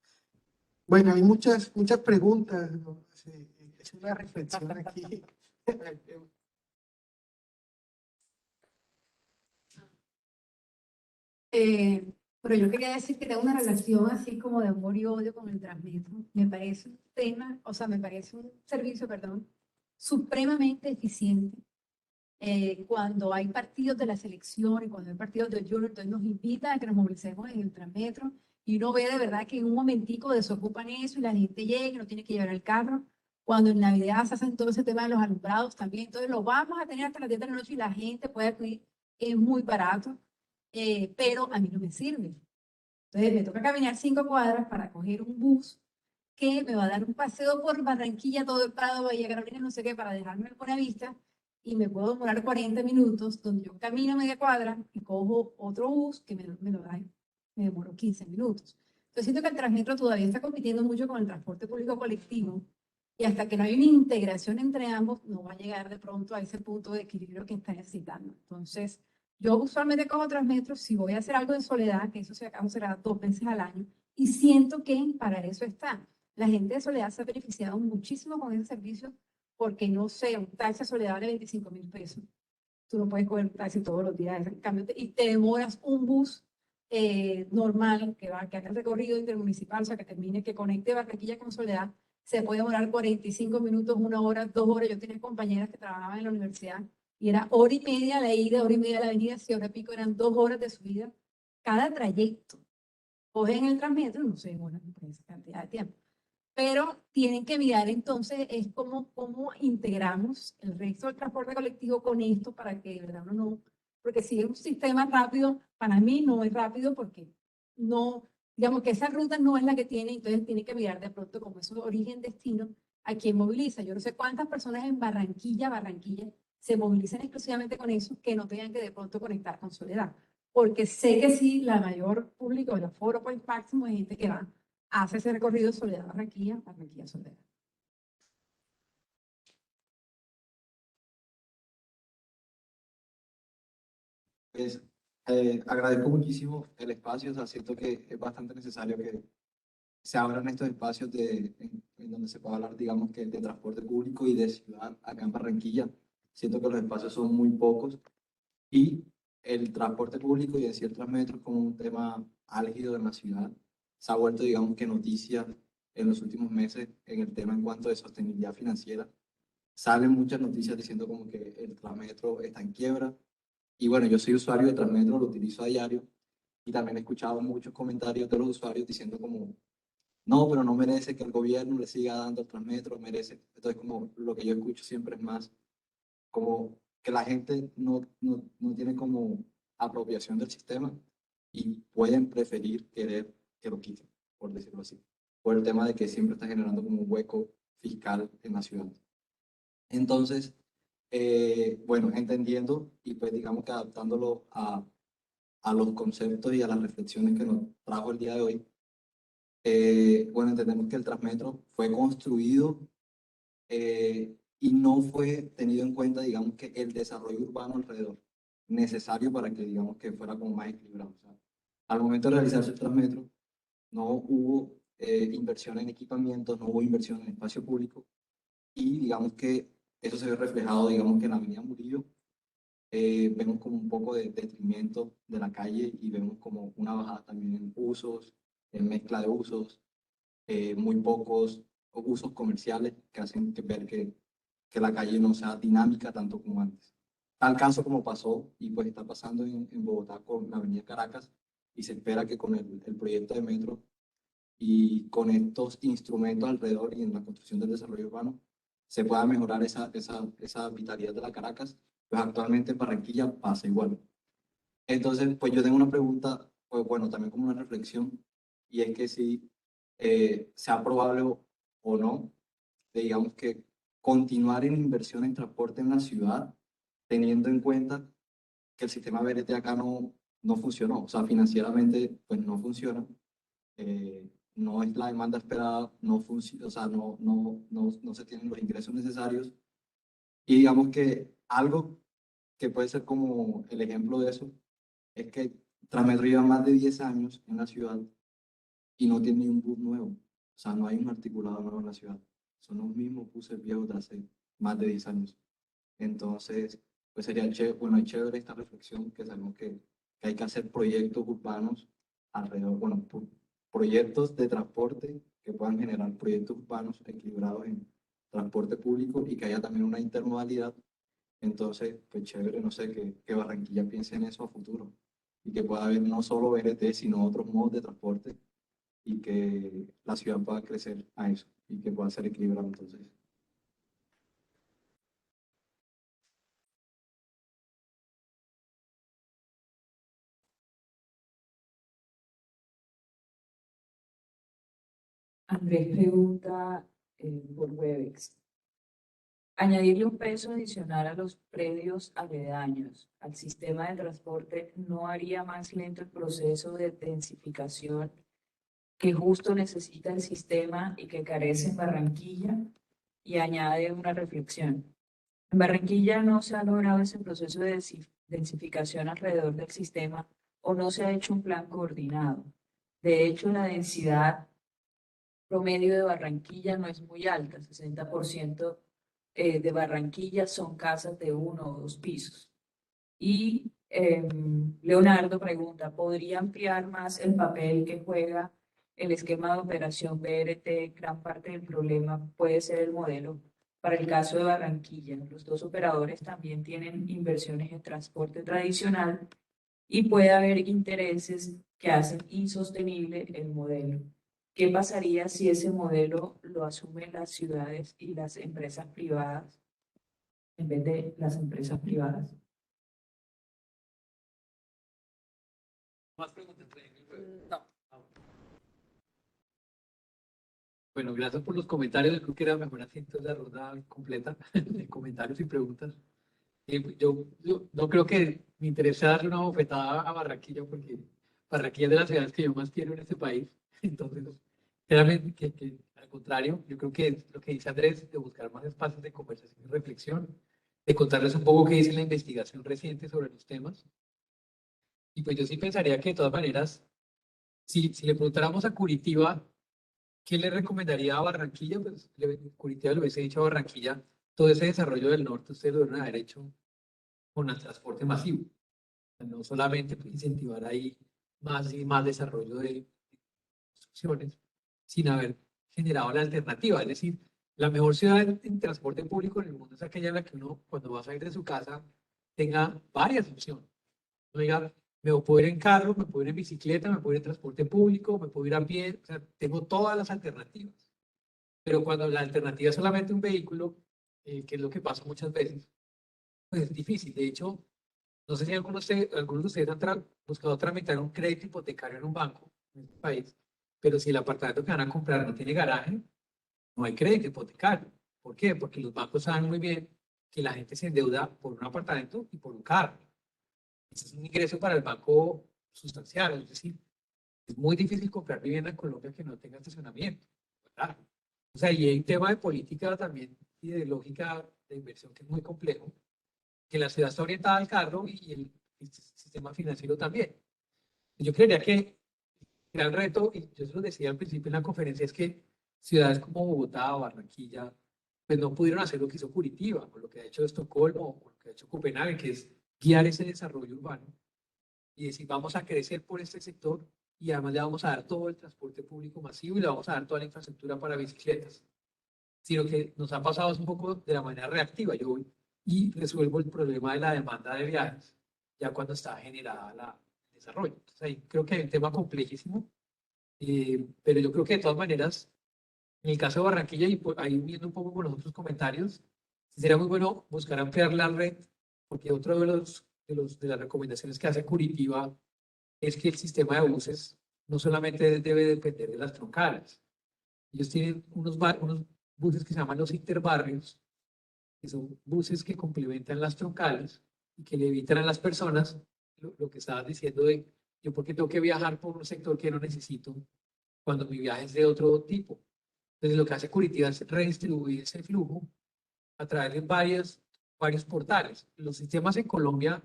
Bueno, hay muchas preguntas, ¿no? Es una reflexión aquí.
Pero yo quería decir que tengo una relación así como de amor y odio con el Transmetro. Me parece un tema, o sea, me parece un servicio, perdón, supremamente eficiente. Cuando hay partidos de la selección y cuando hay partidos de Junior, entonces nos invitan a que nos movilicemos en el Transmetro y uno ve de verdad que en un momentico desocupan eso y la gente llega y no tiene que llevar el carro. Cuando en Navidad se hacen todo ese tema de los alumbrados también, entonces lo vamos a tener hasta las 10 de la noche y la gente puede acudir, es muy barato, pero a mí no me sirve. Entonces me toca caminar 5 cuadras para coger un bus que me va a dar un paseo por Barranquilla, todo el Prado, Bahía Carolina, no sé qué, para dejarme en Buenavista y me puedo demorar 40 minutos, donde yo camino media cuadra y cojo otro bus que me lo da, me demoro 15 minutos. Entonces siento que el Transmetro todavía está compitiendo mucho con el transporte público colectivo y hasta que no hay una integración entre ambos, no va a llegar de pronto a ese punto de equilibrio que está necesitando. Entonces, yo usualmente cojo Transmetro si voy a hacer algo de soledad, que eso si acaso será 2 veces al año, y siento que para eso está. La gente de Soledad se ha beneficiado muchísimo con ese servicio porque, no sé, un taxi a Soledad vale 25.000 pesos. Tú no puedes coger un taxi todos los días, en cambio, y te demoras un bus normal que haga el recorrido intermunicipal, o sea, que termine, que conecte Barranquilla con Soledad, se puede demorar 45 minutos, 1 hora, 2 horas. Yo tenía compañeras que trabajaban en la universidad y era hora y media la ida, hora y media la venida, si hora pico eran 2 horas de subida cada trayecto. Cogen el Transmetro, no sé, bueno, por esa cantidad de tiempo. Pero tienen que mirar entonces es cómo integramos el resto del transporte colectivo con esto para que de verdad uno no, porque si es un sistema rápido, para mí no es rápido porque no, digamos que esa ruta no es la que tiene, entonces tiene que mirar de pronto como es su origen-destino, a quién moviliza. Yo no sé cuántas personas en Barranquilla, se movilizan exclusivamente con eso, que no tengan que de pronto conectar con Soledad. Porque sé que sí, la mayor público, el aforo pues, máximo de gente que va, hace ese recorrido Soledad-Barranquilla, Barranquilla-Soledad.
Pues, agradezco muchísimo el espacio, o sea, siento que es bastante necesario que se abran estos espacios en donde se pueda hablar, digamos, que de transporte público y de ciudad acá en Barranquilla. Siento que los espacios son muy pocos y el transporte público y decir Transmetro es como un tema álgido en la ciudad. Se ha vuelto, digamos, que noticia en los últimos meses en el tema en cuanto de sostenibilidad financiera. Salen muchas noticias diciendo como que el Transmetro está en quiebra. Y bueno, yo soy usuario de Transmetro, lo utilizo a diario y también he escuchado muchos comentarios de los usuarios diciendo como, no, pero no merece que el gobierno le siga dando el Transmetro, merece. Entonces, como lo que yo escucho siempre es más como que la gente no tiene como apropiación del sistema y pueden preferir querer que lo quiten, por decirlo así, por el tema de que siempre está generando como un hueco fiscal en la ciudad. Entonces, bueno, entendiendo y pues digamos que adaptándolo a los conceptos y a las reflexiones que nos trajo el día de hoy, bueno, entendemos que el Transmetro fue construido y no fue tenido en cuenta, digamos, que el desarrollo urbano alrededor, necesario para que, digamos, que fuera como más equilibrado. O sea, al momento de realizarse el Transmetro, no hubo inversión en equipamientos, no hubo inversión en espacio público, y digamos que eso se ve reflejado, digamos, que en la Avenida Murillo vemos como un poco de detrimento de la calle y vemos como una bajada también en usos, en mezcla de usos, muy pocos usos comerciales que hacen que ver que la calle no sea dinámica tanto como antes. Tal caso como pasó y pues está pasando en Bogotá con la Avenida Caracas y se espera que con el proyecto de metro y con estos instrumentos alrededor y en la construcción del desarrollo urbano se pueda mejorar esa vitalidad de la Caracas, pues actualmente en Barranquilla pasa igual. Entonces, pues yo tengo una pregunta, pues bueno, también como una reflexión, y es que si sea probable o no, digamos que continuar en inversión en transporte en la ciudad, teniendo en cuenta que el sistema BRT acá no funcionó, o sea, financieramente pues no funciona, no es la demanda esperada, no funciona, o sea, no se tienen los ingresos necesarios, y digamos que algo que puede ser como el ejemplo de eso es que Transmetro lleva más de 10 años en la ciudad y no tiene ni un bus nuevo. O sea, no hay un articulado nuevo en la ciudad. Son los mismos buses viejos de hace más de 10 años. Entonces, pues sería chévere, bueno, es chévere esta reflexión que sabemos que hay que hacer proyectos urbanos alrededor, bueno, proyectos de transporte que puedan generar proyectos urbanos equilibrados en transporte público y que haya también una intermodalidad. Entonces, pues chévere, no sé, que Barranquilla piense en eso a futuro y que pueda haber no solo BRT, sino otros modos de transporte y que la ciudad pueda crecer a eso y que pueda ser equilibrado entonces.
Andrés pregunta por Webex. Añadirle un peso adicional a los predios aledaños al sistema de transporte no haría más lento el proceso de densificación que justo necesita el sistema y que carece en Barranquilla, y añade una reflexión. En Barranquilla no se ha logrado ese proceso de densificación alrededor del sistema o no se ha hecho un plan coordinado. De hecho, la densidad promedio de Barranquilla no es muy alta, 60% de Barranquilla son casas de 1 o 2 pisos. Y Leonardo pregunta, ¿podría ampliar más el papel que juega el esquema de operación BRT? Gran parte del problema puede ser el modelo. Para el caso de Barranquilla, los dos operadores también tienen inversiones en transporte tradicional y puede haber intereses que hacen insostenible el modelo. ¿Qué pasaría si ese modelo lo asumen las ciudades y las empresas privadas en vez de las empresas privadas?
Más preguntas.
No,
Bueno, gracias por los comentarios. Yo creo que era mejor así entonces la ronda completa de comentarios y preguntas. Yo no creo que me interese darle una bofetada a Barranquilla porque Barranquilla es de las ciudades que yo más quiero en este país. Entonces, realmente que al contrario, yo creo que es lo que dice Andrés, de buscar más espacios de conversación y reflexión, de contarles un poco qué dice la investigación reciente sobre los temas. Y pues yo sí pensaría que de todas maneras, si le preguntáramos a Curitiba, ¿qué le recomendaría a Barranquilla? Pues Curitiba le hubiese dicho a Barranquilla, todo ese desarrollo del norte ustedes lo deben haber hecho con el transporte masivo. O sea, no solamente pues, incentivar ahí más y más desarrollo de construcciones, sin haber generado la alternativa. Es decir, la mejor ciudad en transporte público en el mundo es aquella en la que uno, cuando va a salir de su casa, tenga varias opciones. No diga, me puedo ir en carro, me puedo ir en bicicleta, me puedo ir en transporte público, me puedo ir a pie, o sea, tengo todas las alternativas. Pero cuando la alternativa es solamente un vehículo, que es lo que pasa muchas veces, pues es difícil. De hecho, no sé si algunos de ustedes han buscado tramitar un crédito hipotecario en un banco en este país, pero si el apartamento que van a comprar no tiene garaje, no hay crédito hipotecario. ¿Por qué? Porque los bancos saben muy bien que la gente se endeuda por un apartamento y por un carro. Ese es un ingreso para el banco sustancial. Es decir, es muy difícil comprar vivienda en Colombia que no tenga estacionamiento, ¿verdad? O sea, y hay un tema de política también y de lógica de inversión que es muy complejo, que la ciudad está orientada al carro y el sistema financiero también. Yo creería que el gran reto, y yo se lo decía al principio en la conferencia, es que ciudades como Bogotá o Barranquilla, pues no pudieron hacer lo que hizo Curitiba, o lo que ha hecho Estocolmo, o lo que ha hecho Copenhague, que es guiar ese desarrollo urbano y decir, vamos a crecer por este sector y además le vamos a dar todo el transporte público masivo y le vamos a dar toda la infraestructura para bicicletas. Sino que nos ha pasado un poco de la manera reactiva. Yo voy y resuelvo el problema de la demanda de viajes ya cuando está generada el desarrollo. Entonces ahí creo que hay un tema complejísimo, pero yo creo que de todas maneras, en el caso de Barranquilla, y ahí viendo un poco con los otros comentarios, sería muy bueno buscar ampliar la red, porque otro de las recomendaciones que hace Curitiba es que el sistema de buses no solamente debe depender de las troncales. Ellos tienen unos buses que se llaman los interbarrios, que son buses que complementan las troncales y que le evitan a las personas lo que estabas diciendo de yo por qué tengo que viajar por un sector que no necesito cuando mi viaje es de otro tipo. Entonces lo que hace Curitiba es redistribuir ese flujo a través de varios portales. Los sistemas en Colombia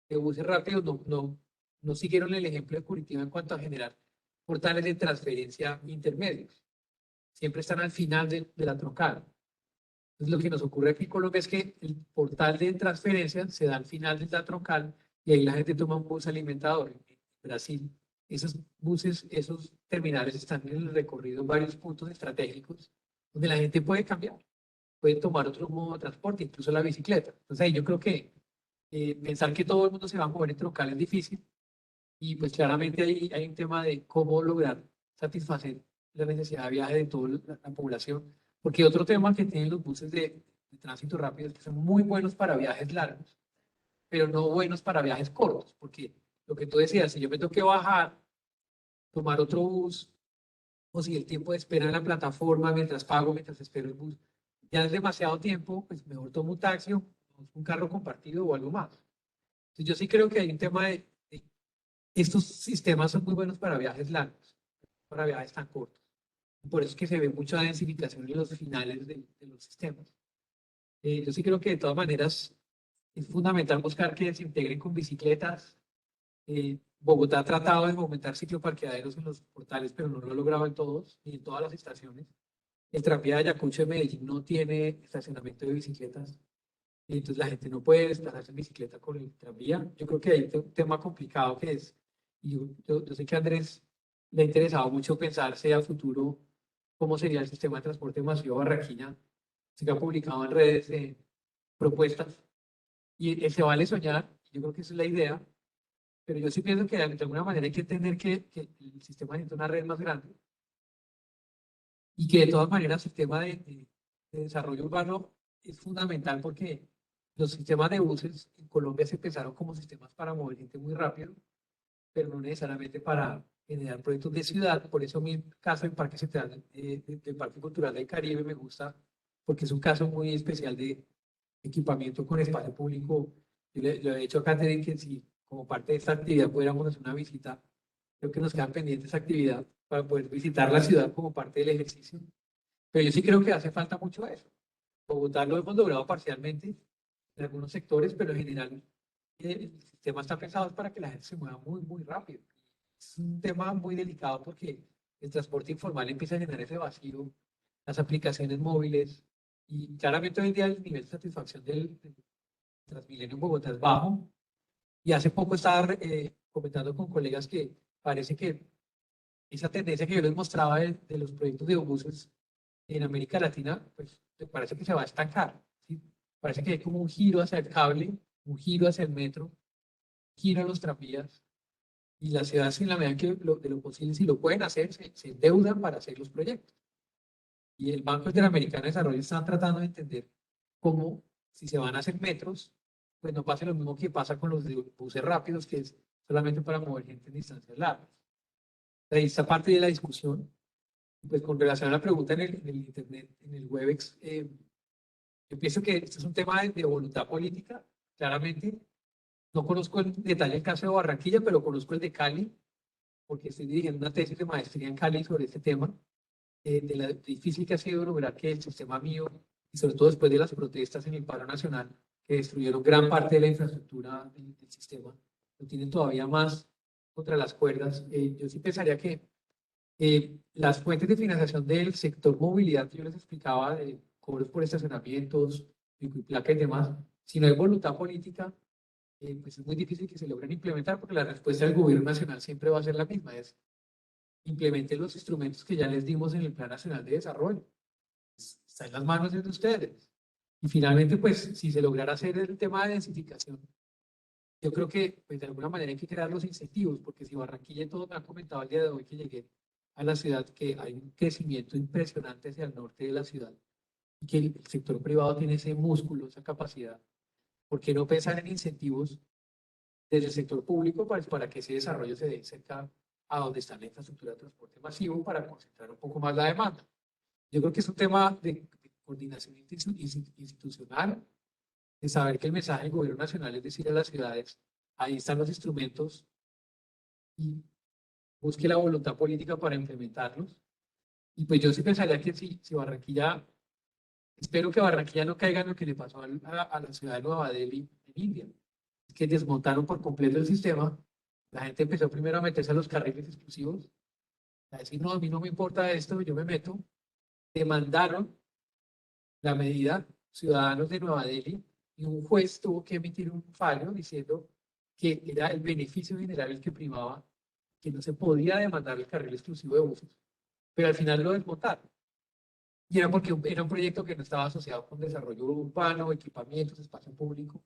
de buses rápidos no siguieron el ejemplo de Curitiba en cuanto a generar portales de transferencia intermedios. Siempre están al final de la troncal. Entonces, lo que nos ocurre aquí en Colombia es que el portal de transferencia se da al final de la troncal y ahí la gente toma un bus alimentador. En Brasil, esos buses, esos terminales están en el recorrido en varios puntos estratégicos donde la gente puede cambiar, puede tomar otro modo de transporte, incluso la bicicleta. Entonces, ahí yo creo que pensar que todo el mundo se va a mover en troncal es difícil y pues claramente hay un tema de cómo lograr satisfacer la necesidad de viaje de toda la población. Porque otro tema que tienen los buses de tránsito rápido es que son muy buenos para viajes largos, pero no buenos para viajes cortos. Porque lo que tú decías, si yo me tengo que bajar, tomar otro bus, o si el tiempo de espera en la plataforma mientras pago, mientras espero el bus, ya es demasiado tiempo, pues mejor tomo un taxi o un carro compartido o algo más. Entonces yo sí creo que hay un tema de estos sistemas son muy buenos para viajes largos, para viajes tan cortos. Por eso es que se ve mucha densificación en los finales de los sistemas. Yo sí creo que de todas maneras es fundamental buscar que se integren con bicicletas. Bogotá ha tratado de fomentar cicloparqueaderos en los portales, pero no lo ha logrado en todos, ni en todas las estaciones. El tranvía de Ayacucho de Medellín no tiene estacionamiento de bicicletas. Y entonces la gente no puede desplazarse en bicicleta con el tranvía. Yo creo que hay un tema complicado que es, y yo sé que a Andrés le ha interesado mucho pensarse a futuro cómo sería el sistema de transporte masivo de Barranquilla. Se ha publicado en redes propuestas y se vale soñar, yo creo que esa es la idea, pero yo sí pienso que de alguna manera hay que entender que el sistema necesita una red más grande y que de todas maneras el tema de desarrollo urbano es fundamental porque los sistemas de buses en Colombia se pensaron como sistemas para mover gente muy rápido, pero no necesariamente para generar proyectos de ciudad. Por eso mi caso del Parque Central, del Parque Cultural del Caribe me gusta, porque es un caso muy especial de equipamiento con espacio público. Yo le he dicho a Catherine que si como parte de esta actividad pudiéramos hacer una visita, creo que nos quedan pendientes esta actividad para poder visitar la ciudad como parte del ejercicio. Pero yo sí creo que hace falta mucho eso. Bogotá lo hemos logrado parcialmente en algunos sectores, pero en general el sistema está pensado para que la gente se mueva muy, muy rápido. Es un tema muy delicado porque el transporte informal empieza a llenar ese vacío, las aplicaciones móviles, y claramente hoy en día el nivel de satisfacción del Transmilenio en Bogotá es bajo. Y hace poco estaba comentando con colegas que parece que esa tendencia que yo les mostraba de los proyectos de buses en América Latina, pues parece que se va a estancar, ¿sí? Parece que hay como un giro hacia el cable, un giro hacia el metro, un giro a los tranvías, y las ciudades en la medida que de lo posible, si lo pueden hacer, se endeudan para hacer los proyectos. Y el Banco Interamericano de Desarrollo está tratando de entender cómo, si se van a hacer metros, pues no pase lo mismo que pasa con los de buses rápidos, que es solamente para mover gente en distancias largas. Ahí está parte de la discusión. Pues con relación a la pregunta en el Internet, en el Webex, yo pienso que este es un tema de voluntad política, claramente. No conozco en detalle el caso de Barranquilla, pero conozco el de Cali, porque estoy dirigiendo una tesis de maestría en Cali sobre este tema, de lo difícil que ha sido lograr que el sistema mío, y sobre todo después de las protestas en el paro nacional, que destruyeron gran parte de la infraestructura del sistema, lo tienen todavía más contra las cuerdas. Yo sí pensaría que las fuentes de financiación del sector movilidad que yo les explicaba, de cobros por estacionamientos, pico y placa y demás, si no hay voluntad política, pues es muy difícil que se logren implementar, porque la respuesta del gobierno nacional siempre va a ser la misma, es implementen los instrumentos que ya les dimos en el Plan Nacional de Desarrollo. Está en las manos de ustedes. Y finalmente, pues, si se lograra hacer el tema de densificación, yo creo que, pues, de alguna manera hay que crear los incentivos, porque si Barranquilla, y todo me ha comentado el día de hoy que llegué a la ciudad, que hay un crecimiento impresionante hacia el norte de la ciudad, y que el sector privado tiene ese músculo, esa capacidad, ¿por qué no pensar en incentivos desde el sector público para que ese desarrollo se dé cerca a donde está la infraestructura de transporte masivo para concentrar un poco más la demanda? Yo creo que es un tema de coordinación institucional, de saber que el mensaje del gobierno nacional es decir a las ciudades, ahí están los instrumentos y busque la voluntad política para implementarlos. Y pues yo sí pensaría que si Barranquilla, espero que Barranquilla no caiga en lo que le pasó a la ciudad de Nueva Delhi en India, que desmontaron por completo el sistema. La gente empezó primero a meterse a los carriles exclusivos, a decir, no, a mí no me importa esto, yo me meto. Demandaron la medida ciudadanos de Nueva Delhi y un juez tuvo que emitir un fallo diciendo que era el beneficio general el que primaba, que no se podía demandar el carril exclusivo de buses, pero al final lo desmontaron. Y era porque era un proyecto que no estaba asociado con desarrollo urbano, equipamientos, espacio público.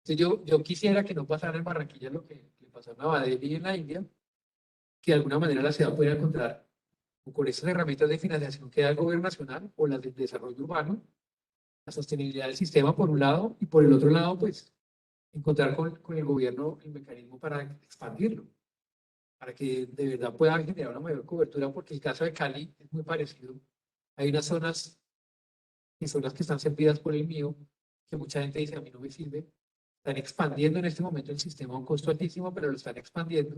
Entonces yo quisiera que no pasara en Barranquilla lo que le pasó a Nueva Delhi y en la India, que de alguna manera la ciudad pudiera encontrar con estas herramientas de financiación que da el gobierno nacional o las del desarrollo urbano, la sostenibilidad del sistema por un lado y por el otro lado, pues encontrar con el gobierno el mecanismo para expandirlo, para que de verdad pueda generar una mayor cobertura, porque el caso de Cali es muy parecido. Hay unas zonas que son las que están servidas por el mío, que mucha gente dice a mí no me sirve. Están expandiendo en este momento el sistema a un costo altísimo, pero lo están expandiendo.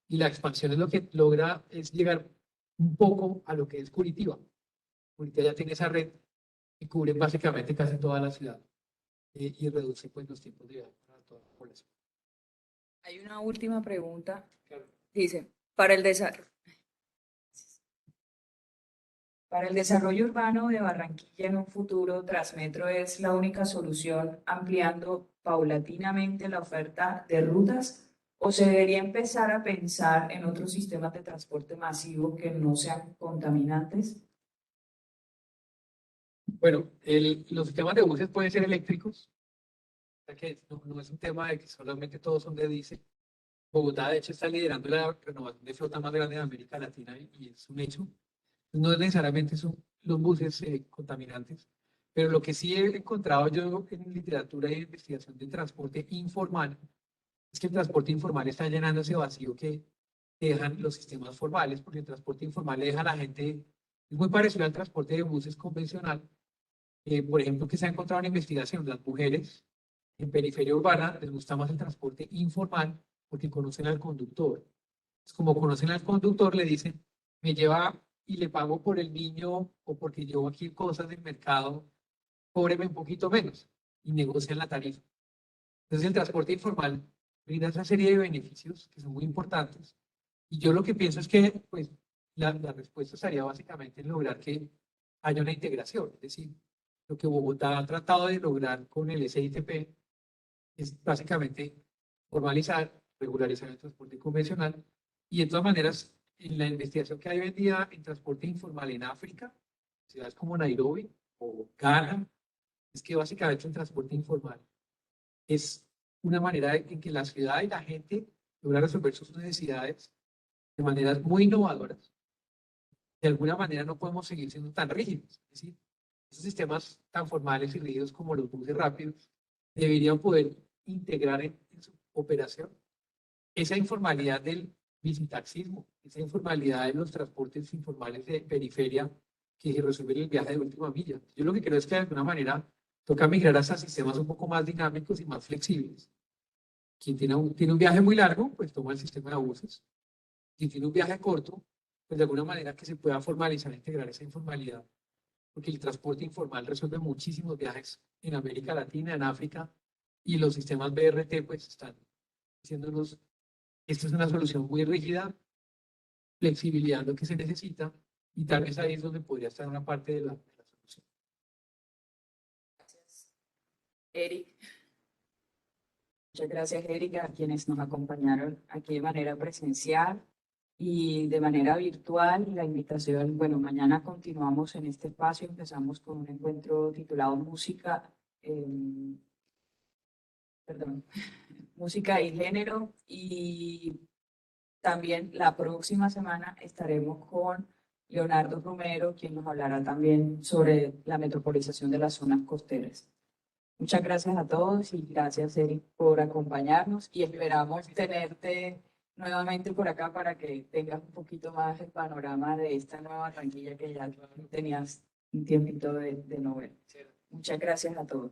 Y la expansión es lo que logra es llegar un poco a lo que es Curitiba. Curitiba ya tiene esa red que cubre básicamente casi toda la ciudad y reduce pues los tiempos de vida para toda la población.
Hay una última pregunta.
Claro.
Dice, para el desarrollo urbano de Barranquilla en un futuro, Transmetro es la única solución, ampliando paulatinamente la oferta de rutas, o se debería empezar a pensar en otros sistemas de transporte masivo que no sean contaminantes.
Bueno, los sistemas de buses pueden ser eléctricos, o sea que no es un tema de que solamente todos son de diésel. Bogotá, de hecho, está liderando la renovación de flota más grande de América Latina y es un hecho. No necesariamente son los buses contaminantes, pero lo que sí he encontrado yo en literatura de investigación de transporte informal es que el transporte informal está llenando ese vacío que que dejan los sistemas formales, porque el transporte informal le deja a la gente, es muy parecido al transporte de buses convencional. Por ejemplo, que se ha encontrado en investigación, las mujeres en periferia urbana les gusta más el transporte informal porque conocen al conductor. Como conocen al conductor, le dicen, me lleva y le pago por el niño o porque llevo aquí cosas del mercado, cóbreme un poquito menos y negocian la tarifa. Entonces, el transporte informal brinda otra serie de beneficios que son muy importantes. Y yo lo que pienso es que pues, la respuesta estaría básicamente en lograr que haya una integración. Es decir, lo que Bogotá ha tratado de lograr con el SITP es básicamente formalizar, regularizar el transporte convencional y de todas maneras, en la investigación que hay hoy en día en transporte informal en África, ciudades como Nairobi o Ghana, es que básicamente el transporte informal es una manera en que la ciudad y la gente logra resolver sus necesidades de maneras muy innovadoras. De alguna manera no podemos seguir siendo tan rígidos. Es decir, esos sistemas tan formales y rígidos como los buses rápidos deberían poder integrar en su operación esa informalidad del visitaxismo, esa informalidad de los transportes informales de periferia que resuelven el viaje de última milla. Yo lo que creo es que de alguna manera toca migrar hasta sistemas un poco más dinámicos y más flexibles. Quien tiene un viaje muy largo, pues toma el sistema de buses. Quien tiene un viaje corto, pues de alguna manera que se pueda formalizar e integrar esa informalidad. Porque el transporte informal resuelve muchísimos viajes en América Latina, en África, y los sistemas BRT pues están diciéndonos, esta es una solución muy rígida, flexibilidad lo que se necesita, y tal vez ahí es donde podría estar una parte de la solución.
Gracias, Eric. Muchas gracias, Erika, a quienes nos acompañaron aquí de manera presencial y de manera virtual. La invitación, bueno, mañana continuamos en este espacio, empezamos con un encuentro titulado Música y Género, y también la próxima semana estaremos con Leonardo Romero, quien nos hablará también sobre la metropolización de las zonas costeras. Muchas gracias a todos y gracias, Eric, por acompañarnos y esperamos tenerte nuevamente por acá para que tengas un poquito más el panorama de esta nueva Barranquilla que ya tenías un tiempito de no ver. Muchas gracias a todos.